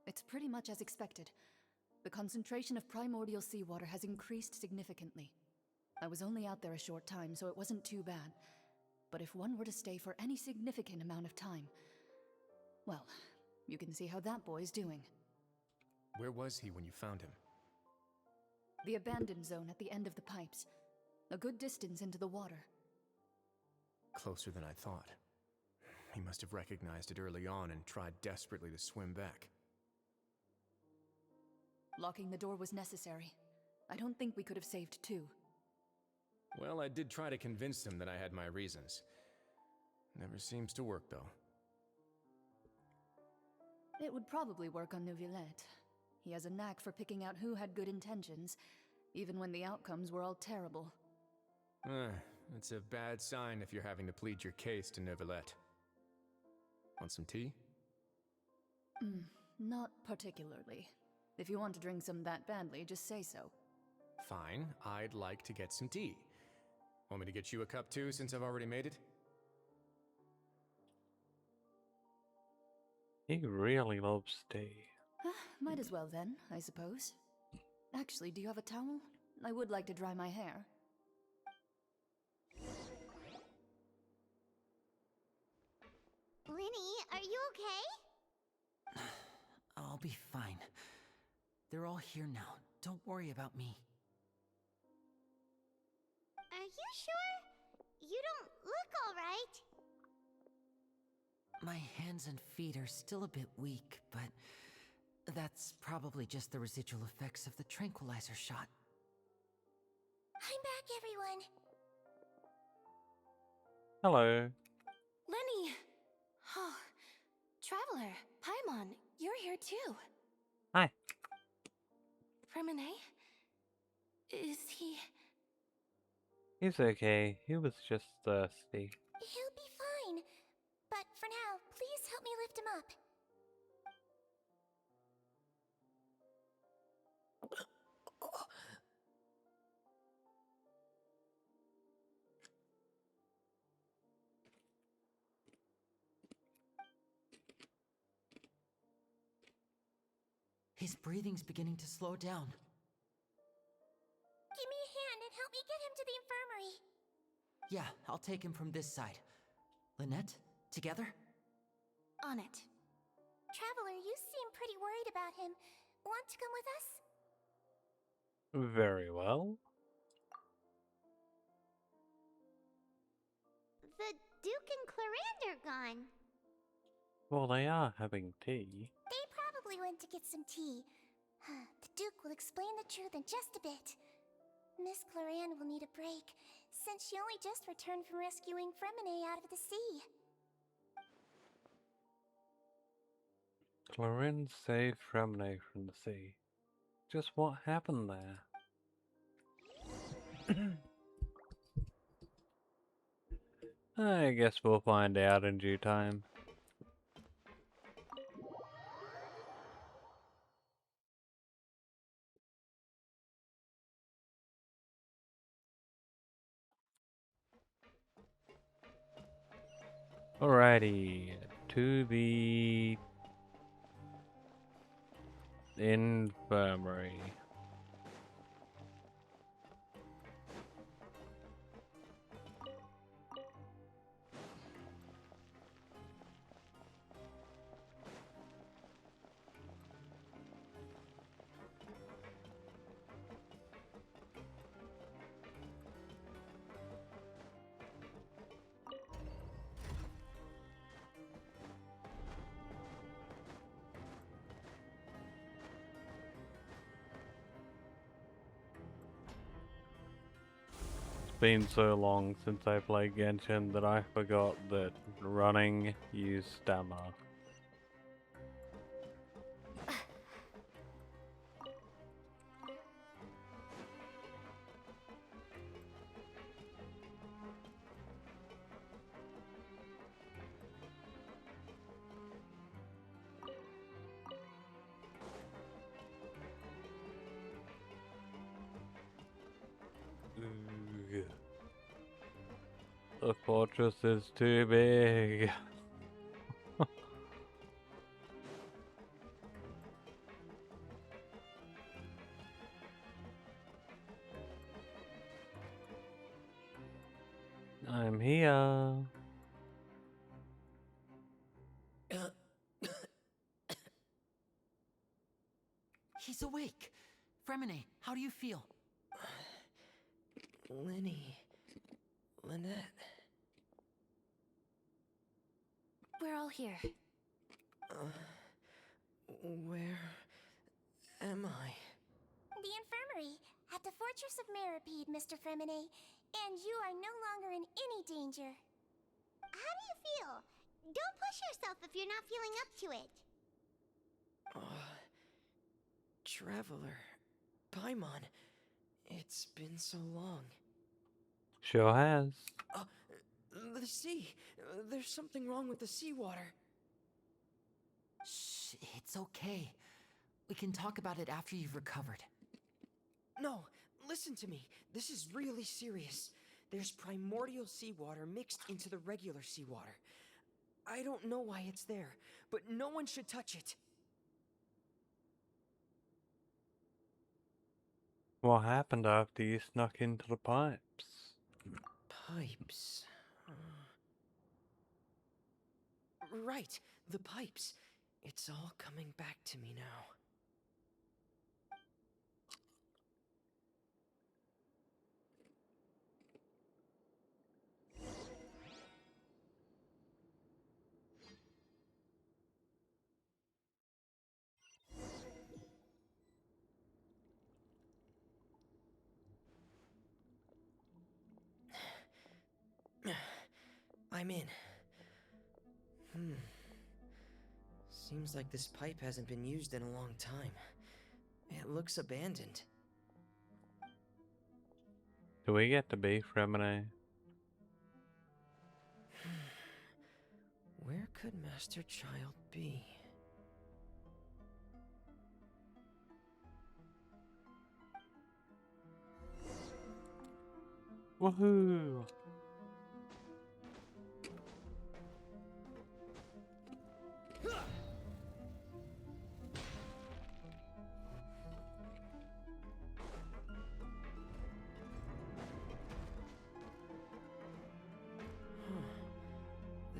It's pretty much as expected. The concentration of primordial seawater has increased significantly. I was only out there a short time, so it wasn't too bad. But if one were to stay for any significant amount of time, well, you can see how that boy's doing. Where was he when you found him? The abandoned zone at the end of the pipes. A good distance into the water. Closer than I thought. He must have recognized it early on and tried desperately to swim back. Locking the door was necessary. I don't think we could have saved two. Well, I did try to convince him that I had my reasons. Never seems to work, though. It would probably work on Neuvillette. He has a knack for picking out who had good intentions, even when the outcomes were all terrible. It's a bad sign if you're having to plead your case to Neuvillette. Want some tea? Not particularly. If you want to drink some that badly, just say so. Fine, I'd like to get some tea. Want me to get you a cup too, since I've already made it? He really loves tea. Might as well then, I suppose. Actually, do you have a towel? I would like to dry my hair. Linny, are you okay? I'll be fine. They're all here now. Don't worry about me. Are you sure? You don't look alright. My hands and feet are still a bit weak, but that's probably just the residual effects of the tranquilizer shot. I'm back, everyone. Hello. Lenny! Oh, Traveler, Paimon, you're here too. Hi. Fremine? Is he... He's okay. He was just thirsty. He'll be fine. But for now, please help me lift him up. His breathing's beginning to slow down. Give me a hand and help me get him to the infirmary. Yeah, I'll take him from this side. Lynette, together? On it. Traveler, you seem pretty worried about him. Want to come with us? Very well. The Duke and Clarande are gone. Well, they are having tea. They probably went to get some tea. The Duke will explain the truth in just a bit. Miss Clarande will need a break, since she only just returned from rescuing Fremine out of the sea. Clarinde saved Fremine from the sea. Just what happened there? I guess we'll find out in due time. Alrighty, to the infirmary. It's been so long since I played Genshin that I forgot that running used stamina. Ugh. The fortress is too big. I'm here. He's awake. Fremine, how do you feel? Lynette. We're all here. Where am I? The infirmary, at the Fortress of Meripede, Mr. Fremine, and you are no longer in any danger. How do you feel? Don't push yourself if you're not feeling up to it. Traveler. Paimon. It's been so long. Sure has. The sea. There's something wrong with the seawater. Shh, it's okay. We can talk about it after you've recovered. No, listen to me. This is really serious. There's primordial seawater mixed into the regular seawater. I don't know why it's there, but no one should touch it. What happened after you snuck into the pipes? Pipes. Right, the pipes. It's all coming back to me now. I'm in. Seems like this pipe hasn't been used in a long time. It looks abandoned. Do we get to be Fremine? Where could Master Child be? Woohoo!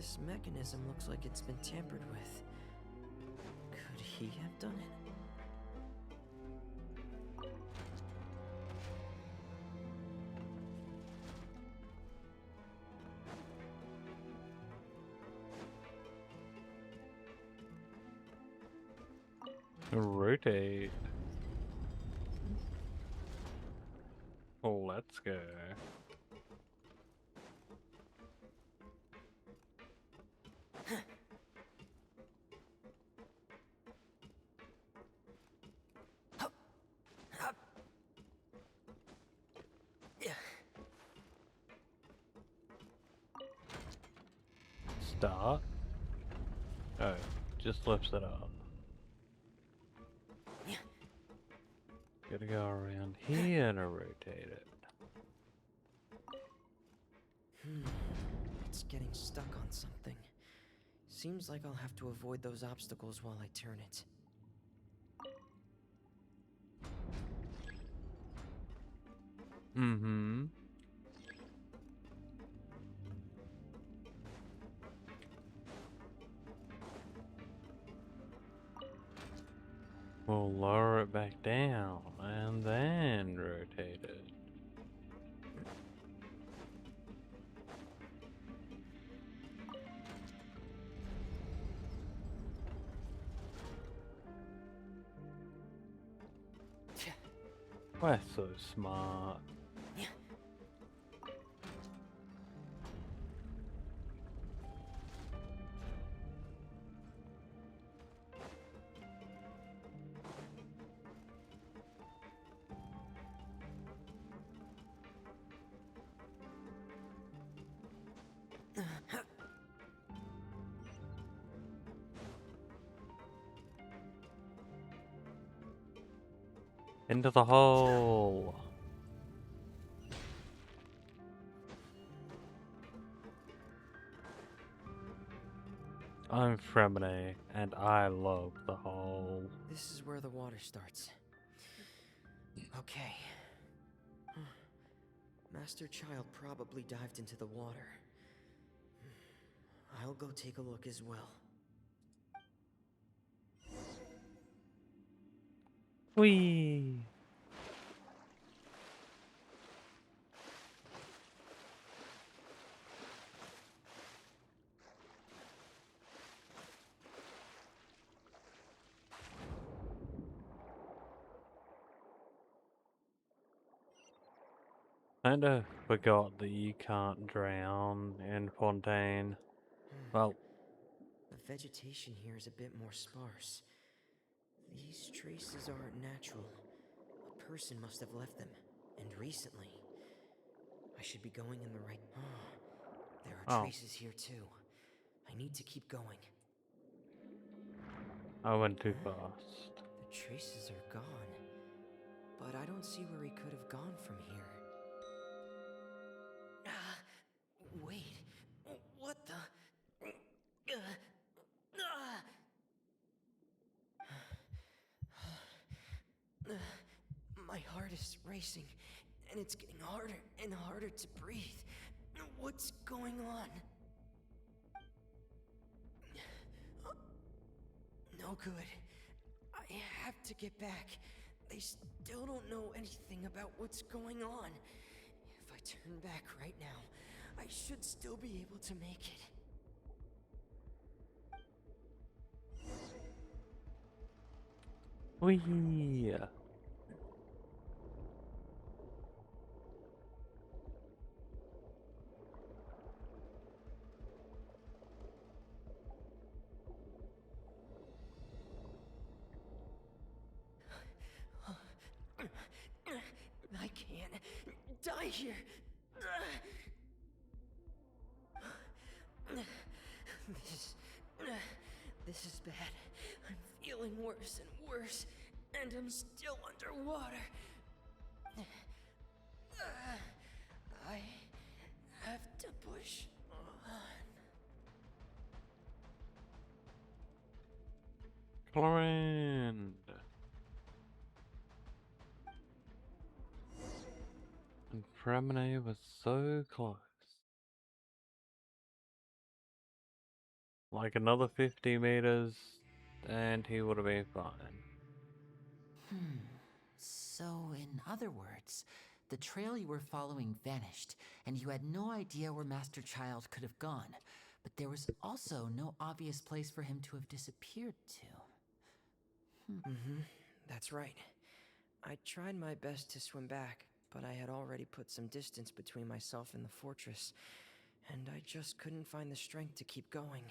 This mechanism looks like it's been tampered with. Could he have done it? Rotate. Let's go. Start. Oh, just lifts it up. Gotta go around here to rotate it. It's getting stuck on something. Seems like I'll have to avoid those obstacles while I turn it. Mm-hmm. We'll lower it back down and then rotate it. We're so smart. Into the hole! I'm Fremine, and I love the hole. This is where the water starts. Okay. Master Child probably dived into the water. I'll go take a look as well. Whee! Kinda forgot that you can't drown in Fontaine. Well, The vegetation here is a bit more sparse. These traces aren't natural. A person must have left them, and recently. I should be going in the right. There are oh, traces here too. I need to keep going. I went too fast. The traces are gone, but I don't see where he could have gone from here. Wait, what the? My heart is racing, and it's getting harder and harder to breathe. What's going on? No good. I have to get back. They still don't know anything about what's going on. If I turn back right now, I should still be able to make it. Whee! I can't die here. This is bad. I'm feeling worse and worse, and I'm still underwater. I have to push on. Chlorine! And Fremine was so close. Like another 50 meters, and he would have been fine. So, in other words, the trail you were following vanished, and you had no idea where Master Child could have gone. But there was also no obvious place for him to have disappeared to. That's right. I tried my best to swim back, but I had already put some distance between myself and the fortress, and I just couldn't find the strength to keep going.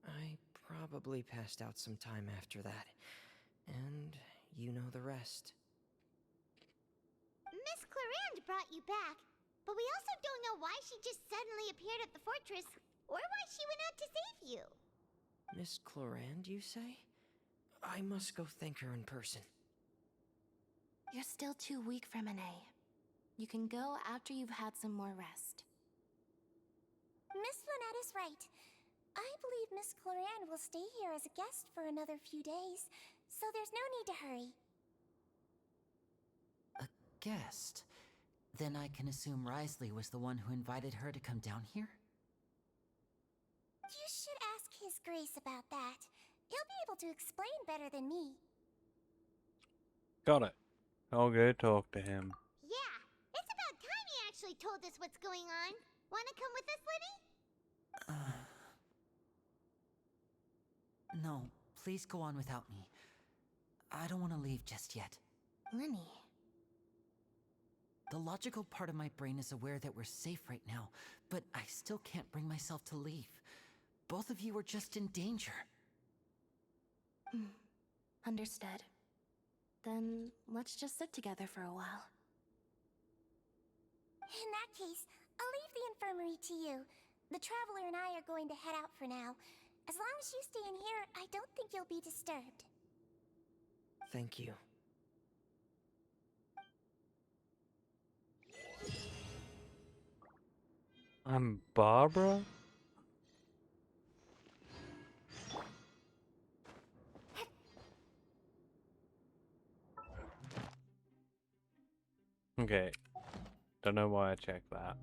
I probably passed out some time after that, and you know the rest. Miss Clarande brought you back, but we also don't know why she just suddenly appeared at the fortress, or why she went out to save you. Miss Clarande, you say? I must go thank her in person. You're still too weak, Fremine. You can go after you've had some more rest. Miss Lynette is right. I believe Miss Clarande will stay here as a guest for another few days, so there's no need to hurry. A guest? Then I can assume Risley was the one who invited her to come down here? You should ask His Grace about that. He'll be able to explain better than me. Got it. I'll go talk to him. Yeah, it's about time he actually told us what's going on. Wanna come with us, Lenny? No, please go on without me. I don't want to leave just yet. Lenny. The logical part of my brain is aware that we're safe right now, but I still can't bring myself to leave. Both of you are just in danger. Understood. Then let's just sit together for a while. In that case, I'll leave the infirmary to you. The Traveler and I are going to head out for now. As long as you stay in here, I don't think you'll be disturbed. Thank you. I'm Barbara? Okay. Don't know why I checked that.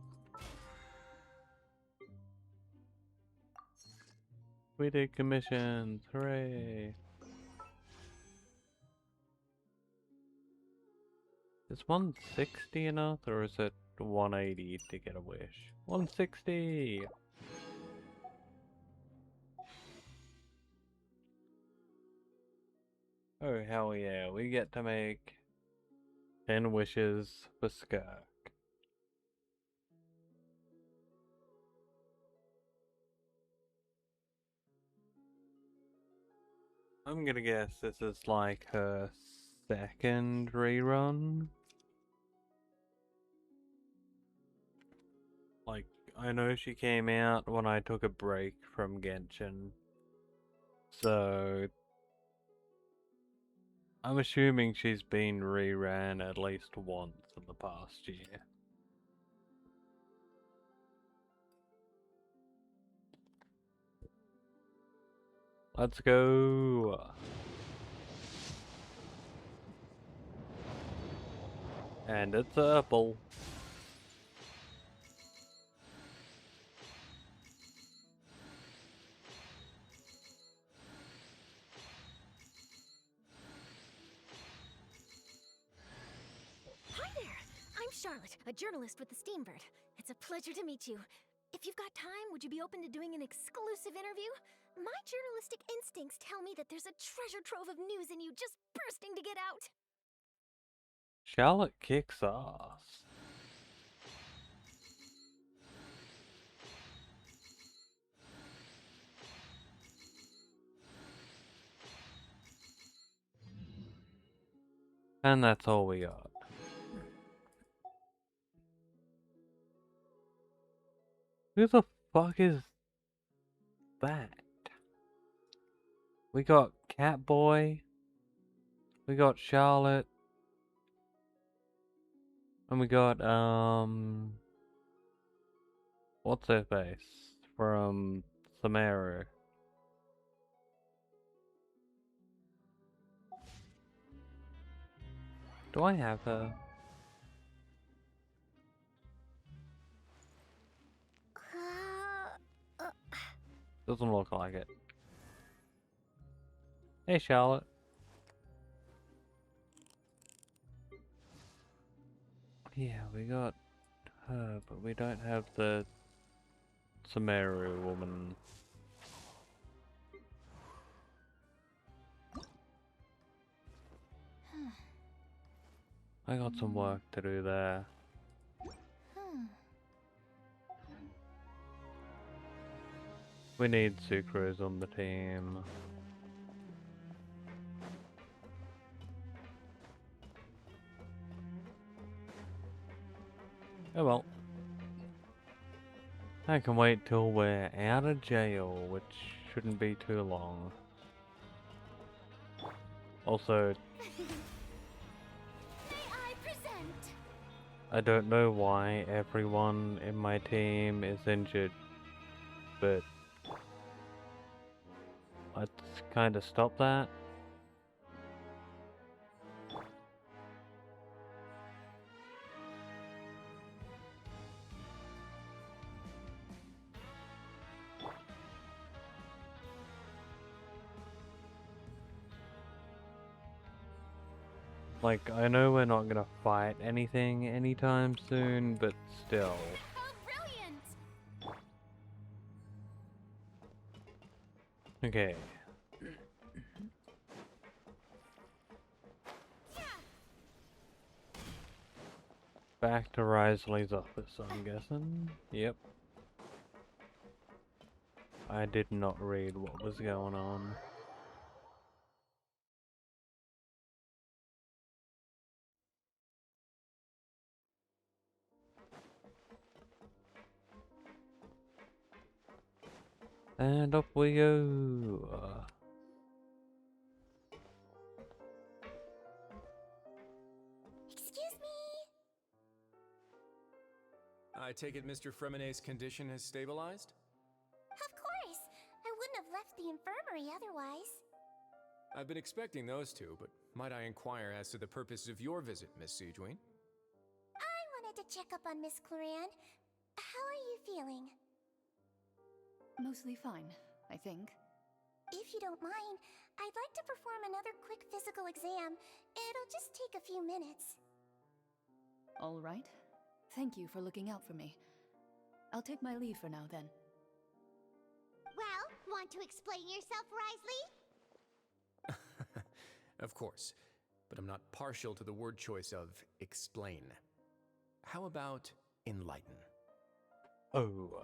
We did commissions, hooray! Is 160 enough, or is it 180 to get a wish? 160! Oh hell yeah, we get to make 10 wishes for Skirk. I'm gonna guess this is like her second rerun. Like, I know she came out when I took a break from Genshin. So, I'm assuming she's been reran at least once in the past year. Let's go! And it's Apple. Hi there! I'm Charlotte, a journalist with the Steambird. It's a pleasure to meet you. If you've got time, would you be open to doing an exclusive interview? My journalistic instincts tell me that there's a treasure trove of news in you just bursting to get out. Charlotte kicks ass. And that's all we got. Who the fuck is that? We got Catboy. We got Charlotte. And we got, what's her face? From Samaru. Do I have her? Doesn't look like it. Hey, Charlotte. Yeah, we got her, but we don't have the Samaru woman. I got some work to do there. We need sucrose on the team. Oh well. I can wait till we're out of jail, which shouldn't be too long. Also, May I present? I don't know why everyone in my team is injured, but let's kinda stop that. Like, I know we're not gonna fight anything anytime soon, but still. How brilliant! Okay. Back to Risley's office, I'm guessing. Yep. I did not read what was going on. And up we go. Excuse me? I take it Mr. Fremonet's condition has stabilized? Of course. I wouldn't have left the infirmary otherwise. I've been expecting those two, but might I inquire as to the purpose of your visit, Miss Siegeween? I wanted to check up on Miss Claran. How are you feeling? Mostly fine, I think. If you don't mind, I'd like to perform another quick physical exam. It'll just take a few minutes. All right. Thank you for looking out for me. I'll take my leave for now then. Well, want to explain yourself, Risley? Of course, but I'm not partial to the word choice of explain. How about enlighten? Oh,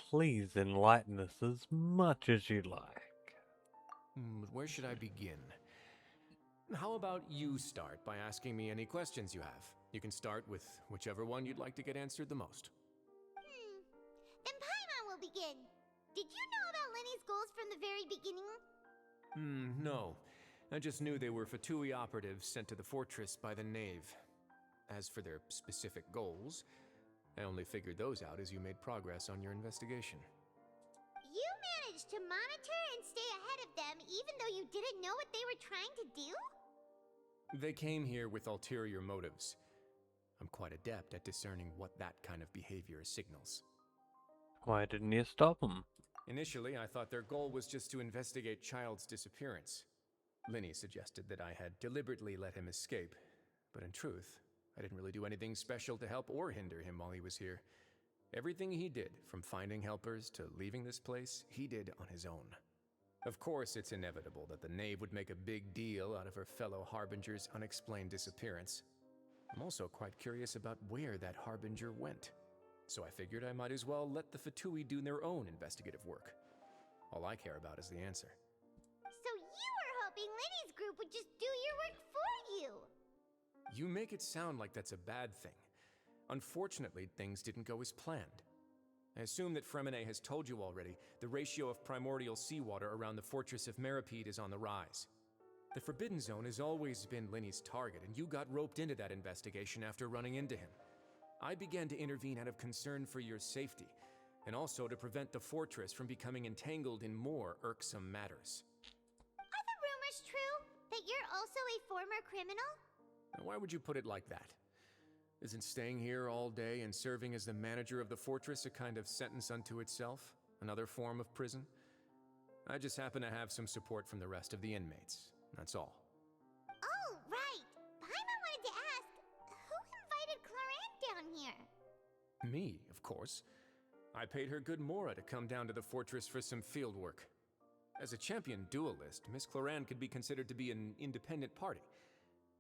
please enlighten us as much as you like. But where should I begin? How about you start by asking me any questions you have? You can start with whichever one you'd like to get answered the most. Then Paimon will begin. Did you know about Lenny's goals from the very beginning? No. I just knew they were Fatui operatives sent to the fortress by the Knave. As for their specific goals, I only figured those out as you made progress on your investigation. You managed to monitor and stay ahead of them even though you didn't know what they were trying to do? They came here with ulterior motives. I'm quite adept at discerning what that kind of behavior signals. Why didn't you stop them? Initially, I thought their goal was just to investigate Child's disappearance. Linny suggested that I had deliberately let him escape, but in truth, I didn't really do anything special to help or hinder him while he was here. Everything he did, from finding helpers to leaving this place, he did on his own. Of course, it's inevitable that the Knave would make a big deal out of her fellow Harbinger's unexplained disappearance. I'm also quite curious about where that Harbinger went, so I figured I might as well let the Fatui do their own investigative work. All I care about is the answer. So you were hoping Lenny's group would just do your work for you! You make it sound like that's a bad thing. Unfortunately, things didn't go as planned. I assume that Fremonet has told you already, the ratio of primordial seawater around the fortress of Meripede is on the rise. The Forbidden Zone has always been Linny's target, and you got roped into that investigation after running into him. I began to intervene out of concern for your safety, and also to prevent the fortress from becoming entangled in more irksome matters. Are the rumors true? That you're also a former criminal? Now, why would you put it like that? Isn't staying here all day and serving as the manager of the fortress a kind of sentence unto itself? Another form of prison? I just happen to have some support from the rest of the inmates. That's all. Oh, right. Paimon wanted to ask, who invited Cloran down here? Me, of course. I paid her good mora to come down to the fortress for some field work. As a champion duelist, Miss Cloran could be considered to be an independent party.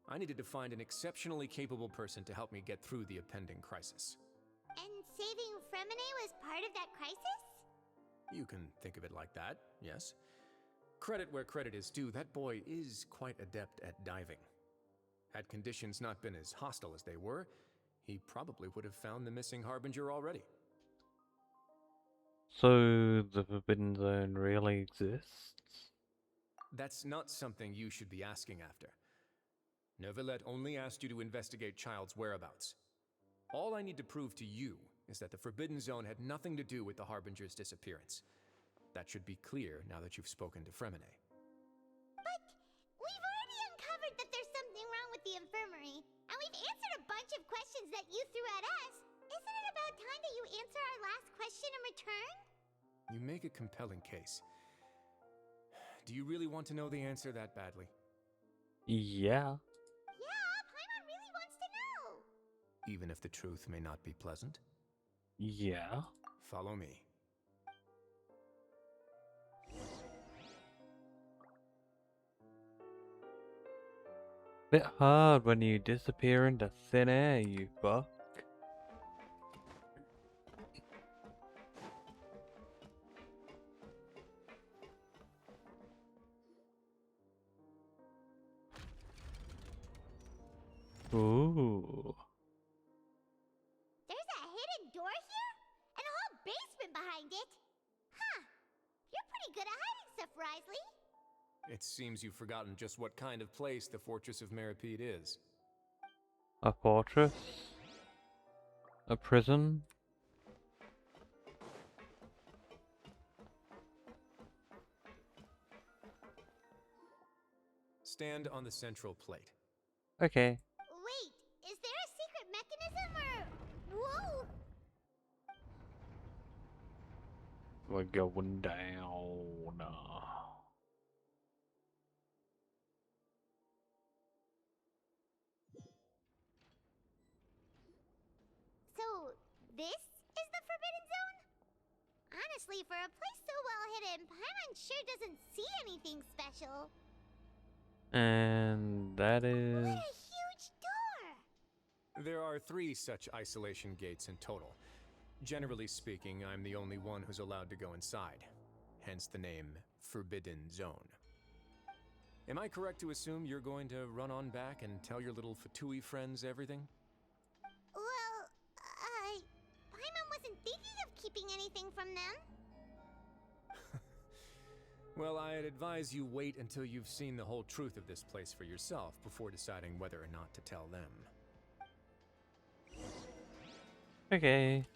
I needed to find an exceptionally capable person to help me get through the impending crisis. And saving Fremine was part of that crisis? You can think of it like that, yes. Credit where credit is due, that boy is quite adept at diving. Had conditions not been as hostile as they were, he probably would have found the missing Harbinger already. So the Forbidden Zone really exists? That's not something you should be asking after. Neuvillette only asked you to investigate Child's whereabouts. All I need to prove to you is that the Forbidden Zone had nothing to do with the Harbinger's disappearance. That should be clear now that you've spoken to Fremine. But we've already uncovered that there's something wrong with the infirmary, and we've answered a bunch of questions that you threw at us. Isn't it about time that you answer our last question in return? You make a compelling case. Do you really want to know the answer that badly? Yeah. Yeah, Paimon really wants to know. Even if the truth may not be pleasant? Yeah. Follow me. Bit hard when you disappear into thin air, you buck. Ooh. There's a hidden door here? And a whole basement behind it? Huh. You're pretty good at hiding stuff, Risley. It seems you've forgotten just what kind of place the Fortress of Meripede is. A fortress? A prison? Stand on the central plate. Okay. Wait, is there a secret mechanism or... Whoa! We're going down. So, this is the Forbidden Zone? Honestly, for a place so well hidden, Paimon sure doesn't see anything special. And that is... What a huge door! There are 3 such isolation gates in total. Generally speaking, I'm the only one who's allowed to go inside. Hence the name Forbidden Zone. Am I correct to assume you're going to run on back and tell your little Fatui friends everything? Well, Paimon wasn't thinking of keeping anything from them. Well, I'd advise you wait until you've seen the whole truth of this place for yourself before deciding whether or not to tell them. Okay.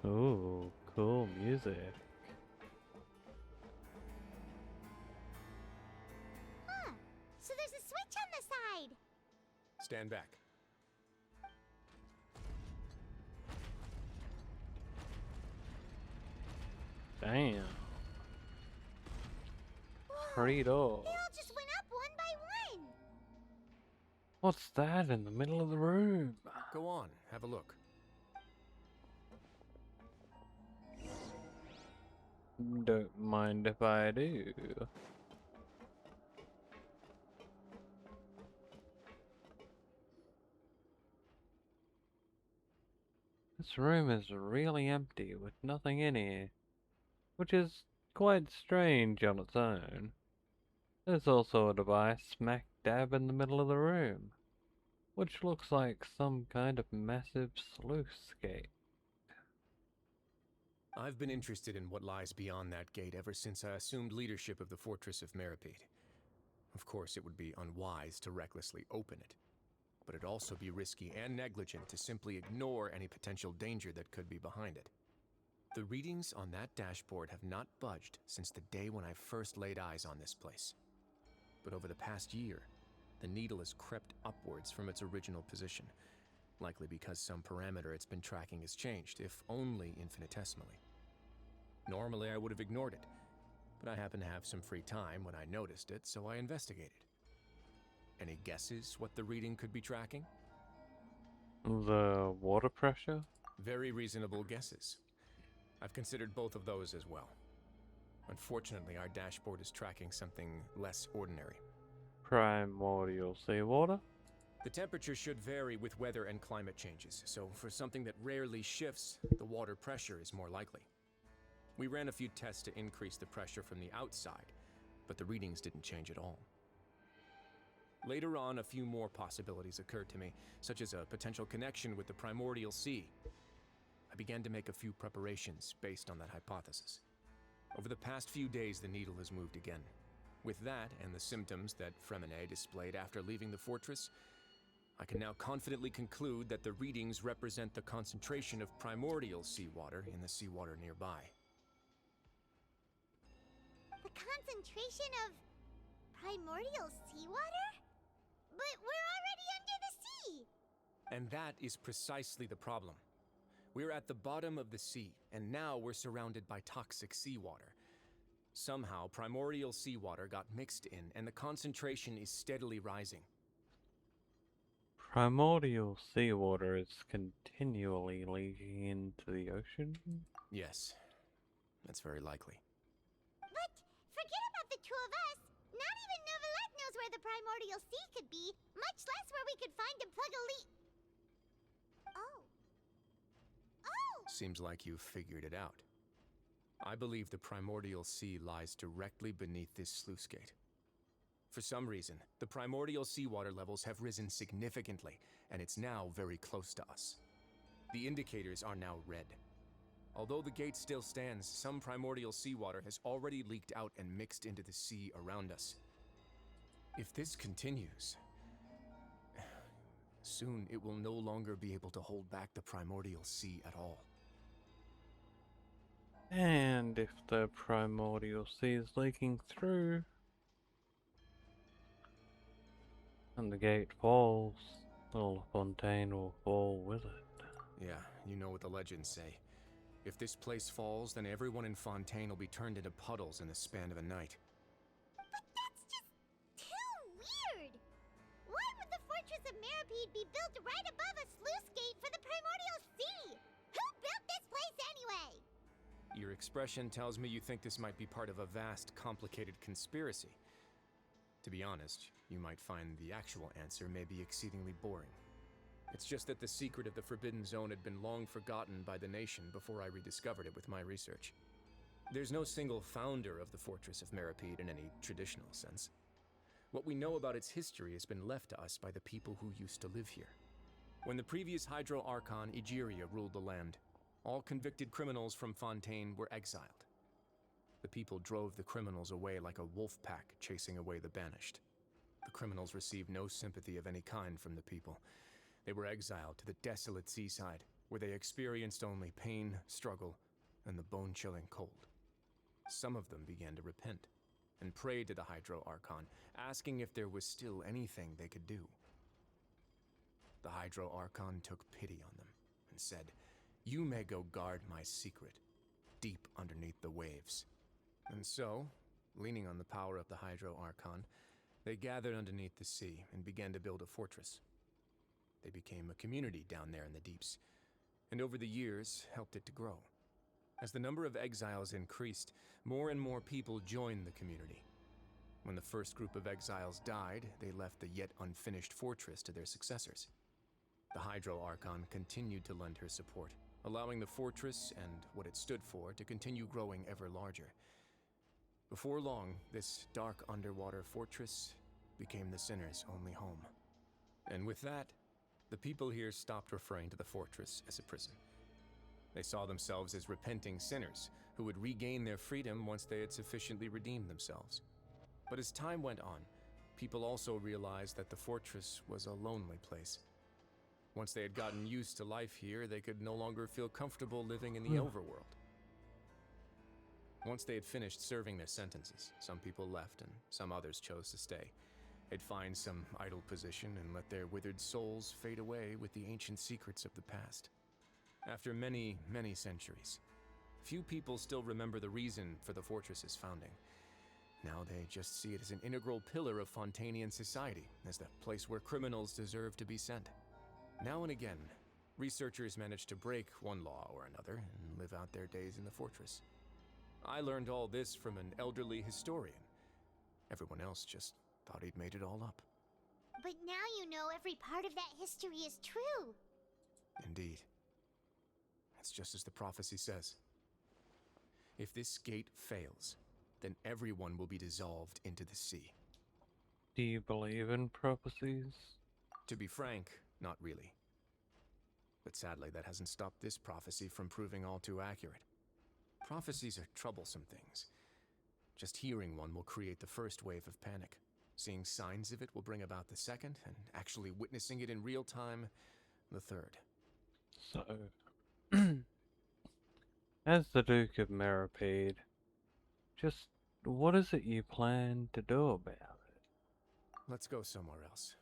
Ooh, cool music. Huh. So there's a switch on the side. Stand back. Damn. Whoa. Hurry it up. They all just went up one by one. What's that in the middle of the room? Go on, have a look. Don't mind if I do. This room is really empty with nothing in here, which is quite strange on its own. There's also a device smack dab in the middle of the room, which looks like some kind of massive sluice gate. I've been interested in what lies beyond that gate ever since I assumed leadership of the Fortress of Meripede. Of course, it would be unwise to recklessly open it, but it'd also be risky and negligent to simply ignore any potential danger that could be behind it. The readings on that dashboard have not budged since the day when I first laid eyes on this place. But over the past year, the needle has crept upwards from its original position. likely because some parameter it's been tracking has changed, if only infinitesimally. Normally, I would have ignored it, but I happened to have some free time when I noticed it, so I investigated. Any guesses what the reading could be tracking? The water pressure? Very reasonable guesses. I've considered both of those as well. Unfortunately, our dashboard is tracking something less ordinary. Primordial seawater? The temperature should vary with weather and climate changes, so for something that rarely shifts, the water pressure is more likely. We ran a few tests to increase the pressure from the outside, but the readings didn't change at all. Later on, a few more possibilities occurred to me, such as a potential connection with the primordial sea. I began to make a few preparations based on that hypothesis. Over the past few days, the needle has moved again. With that, and the symptoms that Fremine displayed after leaving the fortress, I can now confidently conclude that the readings represent the concentration of primordial seawater in the seawater nearby. The concentration of primordial seawater? But we're already under the sea! And that is precisely the problem. We're at the bottom of the sea, and now we're surrounded by toxic seawater. Somehow, primordial seawater got mixed in, and the concentration is steadily rising. Primordial seawater is continually leaking into the ocean? Yes, that's very likely. But forget about the two of us! Not even Novelette knows where the primordial sea could be, much less where we could find and plug a leak. Oh. Oh! Seems like you've figured it out. I believe the primordial sea lies directly beneath this sluice gate. For some reason, the primordial seawater levels have risen significantly, and it's now very close to us. The indicators are now red. Although the gate still stands, some primordial seawater has already leaked out and mixed into the sea around us. If this continues, soon it will no longer be able to hold back the primordial sea at all. And if the primordial sea is leaking through, and the gate falls, the Fontaine will fall with it. Yeah, you know what the legends say. If this place falls, then everyone in Fontaine will be turned into puddles in the span of a night. But that's just too weird! Why would the Fortress of Meripede be built right above a sluice gate for the primordial sea? Who built this place anyway? Your expression tells me you think this might be part of a vast, complicated conspiracy. To be honest, you might find the actual answer may be exceedingly boring. It's just that the secret of the Forbidden Zone had been long forgotten by the nation before I rediscovered it with my research. There's no single founder of the Fortress of Meripede in any traditional sense. What we know about its history has been left to us by the people who used to live here. When the previous Hydro Archon Egeria ruled the land, all convicted criminals from Fontaine were exiled. The people drove the criminals away like a wolf pack chasing away the banished. The criminals received no sympathy of any kind from the people. They were exiled to the desolate seaside, where they experienced only pain, struggle, and the bone-chilling cold. Some of them began to repent, and prayed to the Hydro Archon, asking if there was still anything they could do. The Hydro Archon took pity on them, and said, "You may go guard my secret, deep underneath the waves." And so, leaning on the power of the Hydro Archon, they gathered underneath the sea and began to build a fortress. They became a community down there in the deeps, and over the years helped it to grow. As the number of exiles increased, more and more people joined the community. When the first group of exiles died, they left the yet unfinished fortress to their successors. The Hydro Archon continued to lend her support, allowing the fortress and what it stood for to continue growing ever larger. Before long, this dark underwater fortress became the sinner's only home. And with that, the people here stopped referring to the fortress as a prison. They saw themselves as repenting sinners who would regain their freedom once they had sufficiently redeemed themselves. But as time went on, people also realized that the fortress was a lonely place. Once they had gotten used to life here, they could no longer feel comfortable living in the overworld. Once they had finished serving their sentences, some people left and some others chose to stay. They'd find some idle position and let their withered souls fade away with the ancient secrets of the past. After many, many centuries, few people still remember the reason for the fortress's founding. Now they just see it as an integral pillar of Fontanian society, as the place where criminals deserve to be sent. Now and again, researchers manage to break one law or another and live out their days in the fortress. I learned all this from an elderly historian. Everyone else just thought he'd made it all up. But now you know every part of that history is true. Indeed. It's just as the prophecy says. If this gate fails, then everyone will be dissolved into the sea. Do you believe in prophecies? To be frank, not really. But sadly, that hasn't stopped this prophecy from proving all too accurate. Prophecies are troublesome things. Just hearing one will create the first wave of panic. Seeing signs of it will bring about the second, and actually witnessing it in real time, the third. So, as the Duke of Meripede, just what is it you plan to do about it? Let's go somewhere else.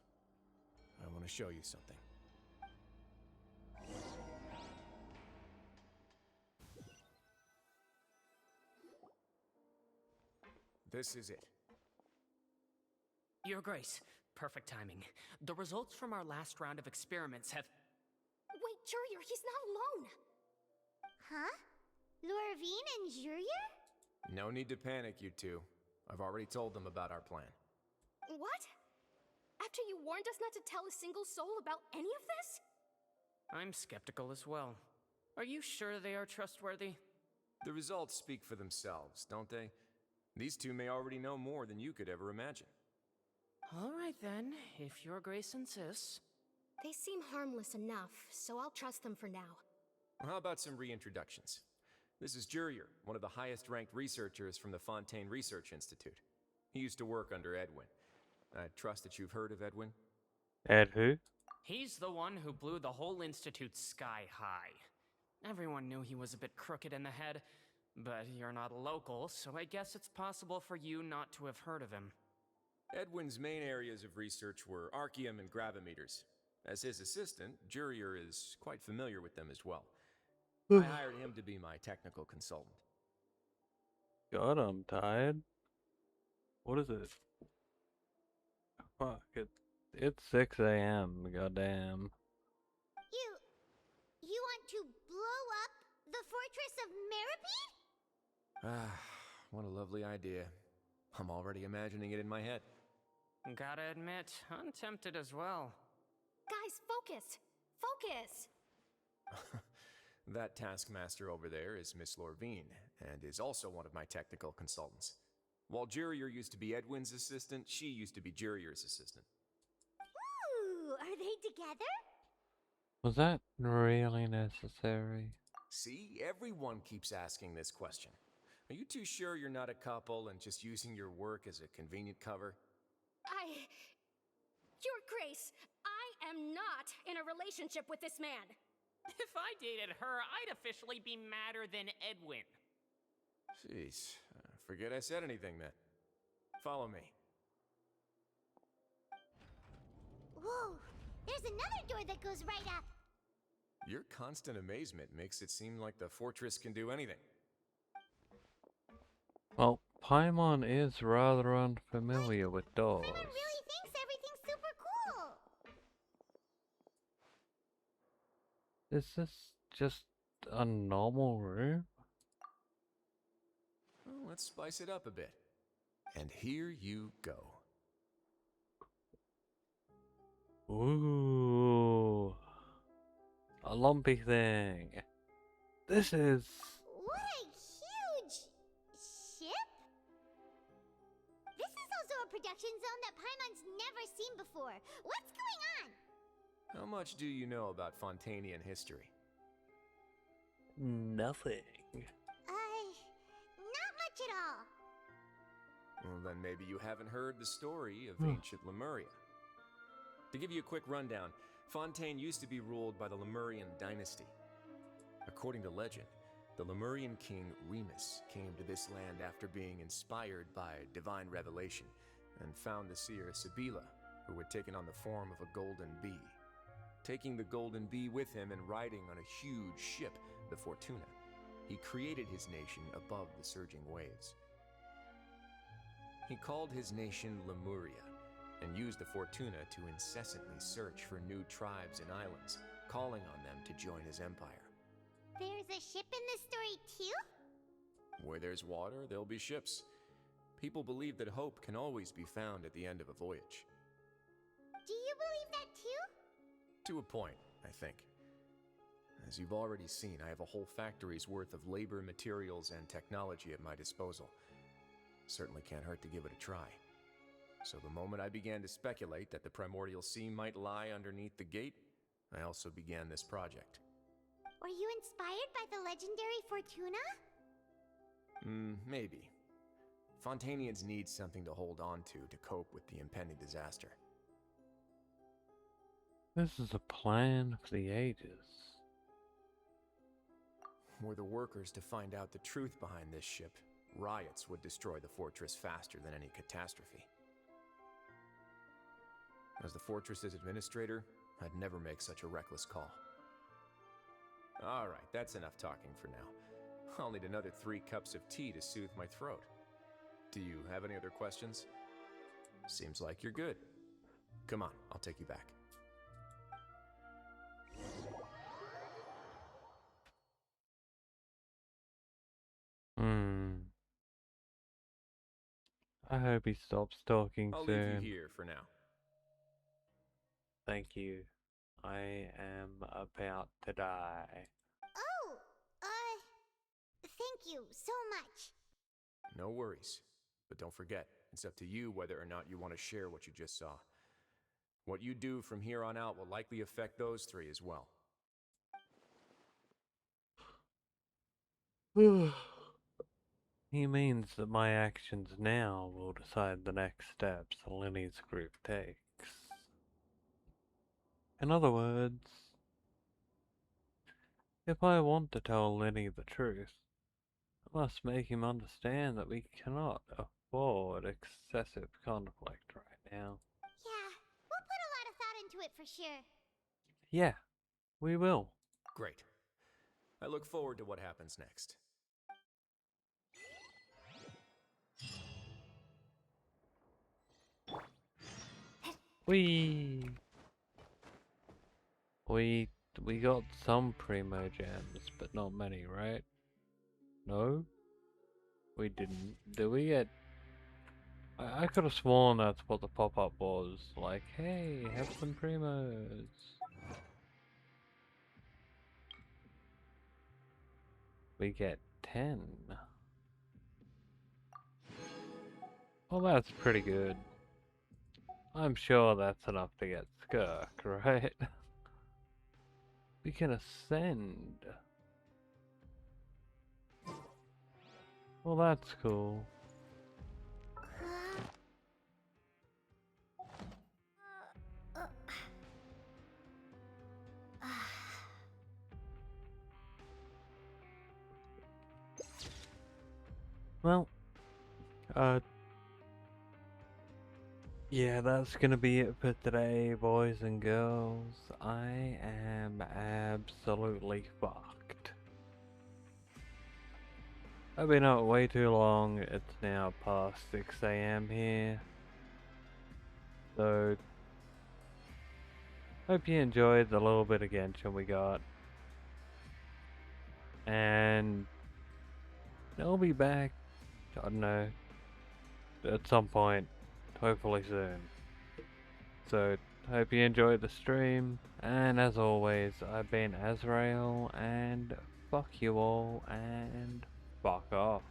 I want to show you something. This is it. Your Grace, perfect timing. The results from our last round of experiments have... Wait, Jurier, he's not alone! Huh? Lorvine and Jurier? No need to panic, you two. I've already told them about our plan. What? After you warned us not to tell a single soul about any of this? I'm skeptical as well. Are you sure they are trustworthy? The results speak for themselves, don't they? These two may already know more than you could ever imagine. All right then, if Your Grace insists. They seem harmless enough, so I'll trust them for now. How about some reintroductions? This is Jurier, one of the highest-ranked researchers from the Fontaine Research Institute. He used to work under Edwin. I trust that you've heard of Edwin? Ed who? He's the one who blew the whole institute sky high. Everyone knew he was a bit crooked in the head, but you're not a local, so I guess it's possible for you not to have heard of him. Edwin's main areas of research were archeum and gravimeters. As his assistant, Jurier is quite familiar with them as well. I hired him to be my technical consultant. God, I'm tired. What is it? Fuck, it's 6 a.m. Goddamn. You want to blow up the fortress of Meripede? Ah, what a lovely idea. I'm already imagining it in my head. Gotta admit, I'm tempted as well. Guys, focus! Focus! That taskmaster over there is Miss Lorvine, and is also one of my technical consultants. While Jurier used to be Edwin's assistant, she used to be Jurier's assistant. Ooh, are they together? Was that really necessary? See, everyone keeps asking this question. Are you too sure you're not a couple and just using your work as a convenient cover? Your Grace, I am not in a relationship with this man. If I dated her, I'd officially be madder than Edwin. Jeez, forget I said anything then. Follow me. Whoa, there's another door that goes right up. Your constant amazement makes it seem like the fortress can do anything. Well, Paimon is rather unfamiliar with doors. Paimon really thinks everything's super cool. Is this just a normal room? Well, let's spice it up a bit. And here you go. Ooh. A lumpy thing. This is... What a huge ship? This is also a production zone that Paimon's never seen before. What's going on? How much do you know about Fontanian history? nothing. Not much at all. Well, then maybe you haven't heard the story of ancient Lemuria. To give you a quick rundown, Fontaine used to be ruled by the Lemurian dynasty. According to legend, the Lemurian king Remus came to this land after being inspired by divine revelation and found the seer Sibila, who had taken on the form of a golden bee. Taking the golden bee with him and riding on a huge ship, the Fortuna, he created his nation above the surging waves. He called his nation Lemuria, and used the Fortuna to incessantly search for new tribes and islands, calling on them to join his empire. There's a ship in this story too? Where there's water, there'll be ships. People believe that hope can always be found at the end of a voyage. Do you believe that too? To a point, I think. As you've already seen, I have a whole factory's worth of labor, materials, and technology at my disposal. Certainly can't hurt to give it a try. So the moment I began to speculate that the primordial sea might lie underneath the gate, I also began this project. Were you inspired by the legendary Fortuna? Maybe. Fontanians need something to hold on to cope with the impending disaster. This is a plan for the ages. Were the workers to find out the truth behind this ship, riots would destroy the fortress faster than any catastrophe. As the fortress's administrator, I'd never make such a reckless call. Alright, that's enough talking for now. I'll need another 3 cups of tea to soothe my throat. Do you have any other questions? Seems like you're good. Come on, I'll take you back. I hope he stops talking I'll soon. leave you here for now. Thank you. I am about to die. Oh, thank you so much. No worries. But don't forget, it's up to you whether or not you want to share what you just saw. What you do from here on out will likely affect those 3 as well. He means that my actions now will decide the next steps Lenny's group takes. In other words, if I want to tell Lenny the truth, I must make him understand that we cannot afford excessive conflict right now. Yeah, we'll put a lot of thought into it for sure. Yeah, we will. Great. I look forward to what happens next. We got some primo gems, but not many, right? No? We didn't. Did we get... I could have sworn that's what the pop-up was. Like, hey, have some primos. We get 10. Well, that's pretty good. I'm sure that's enough to get Skirk, right? We can ascend. Well, that's cool. Well, yeah, that's gonna be it for today, boys and girls. I am absolutely fucked. I've been up way too long. It's now past 6 AM here. So, hope you enjoyed the little bit of Genshin we got. And I'll be back, I don't know, at some point, hopefully soon. So, hope you enjoyed the stream, and as always, I've been Azrael, and fuck you all, and fuck off.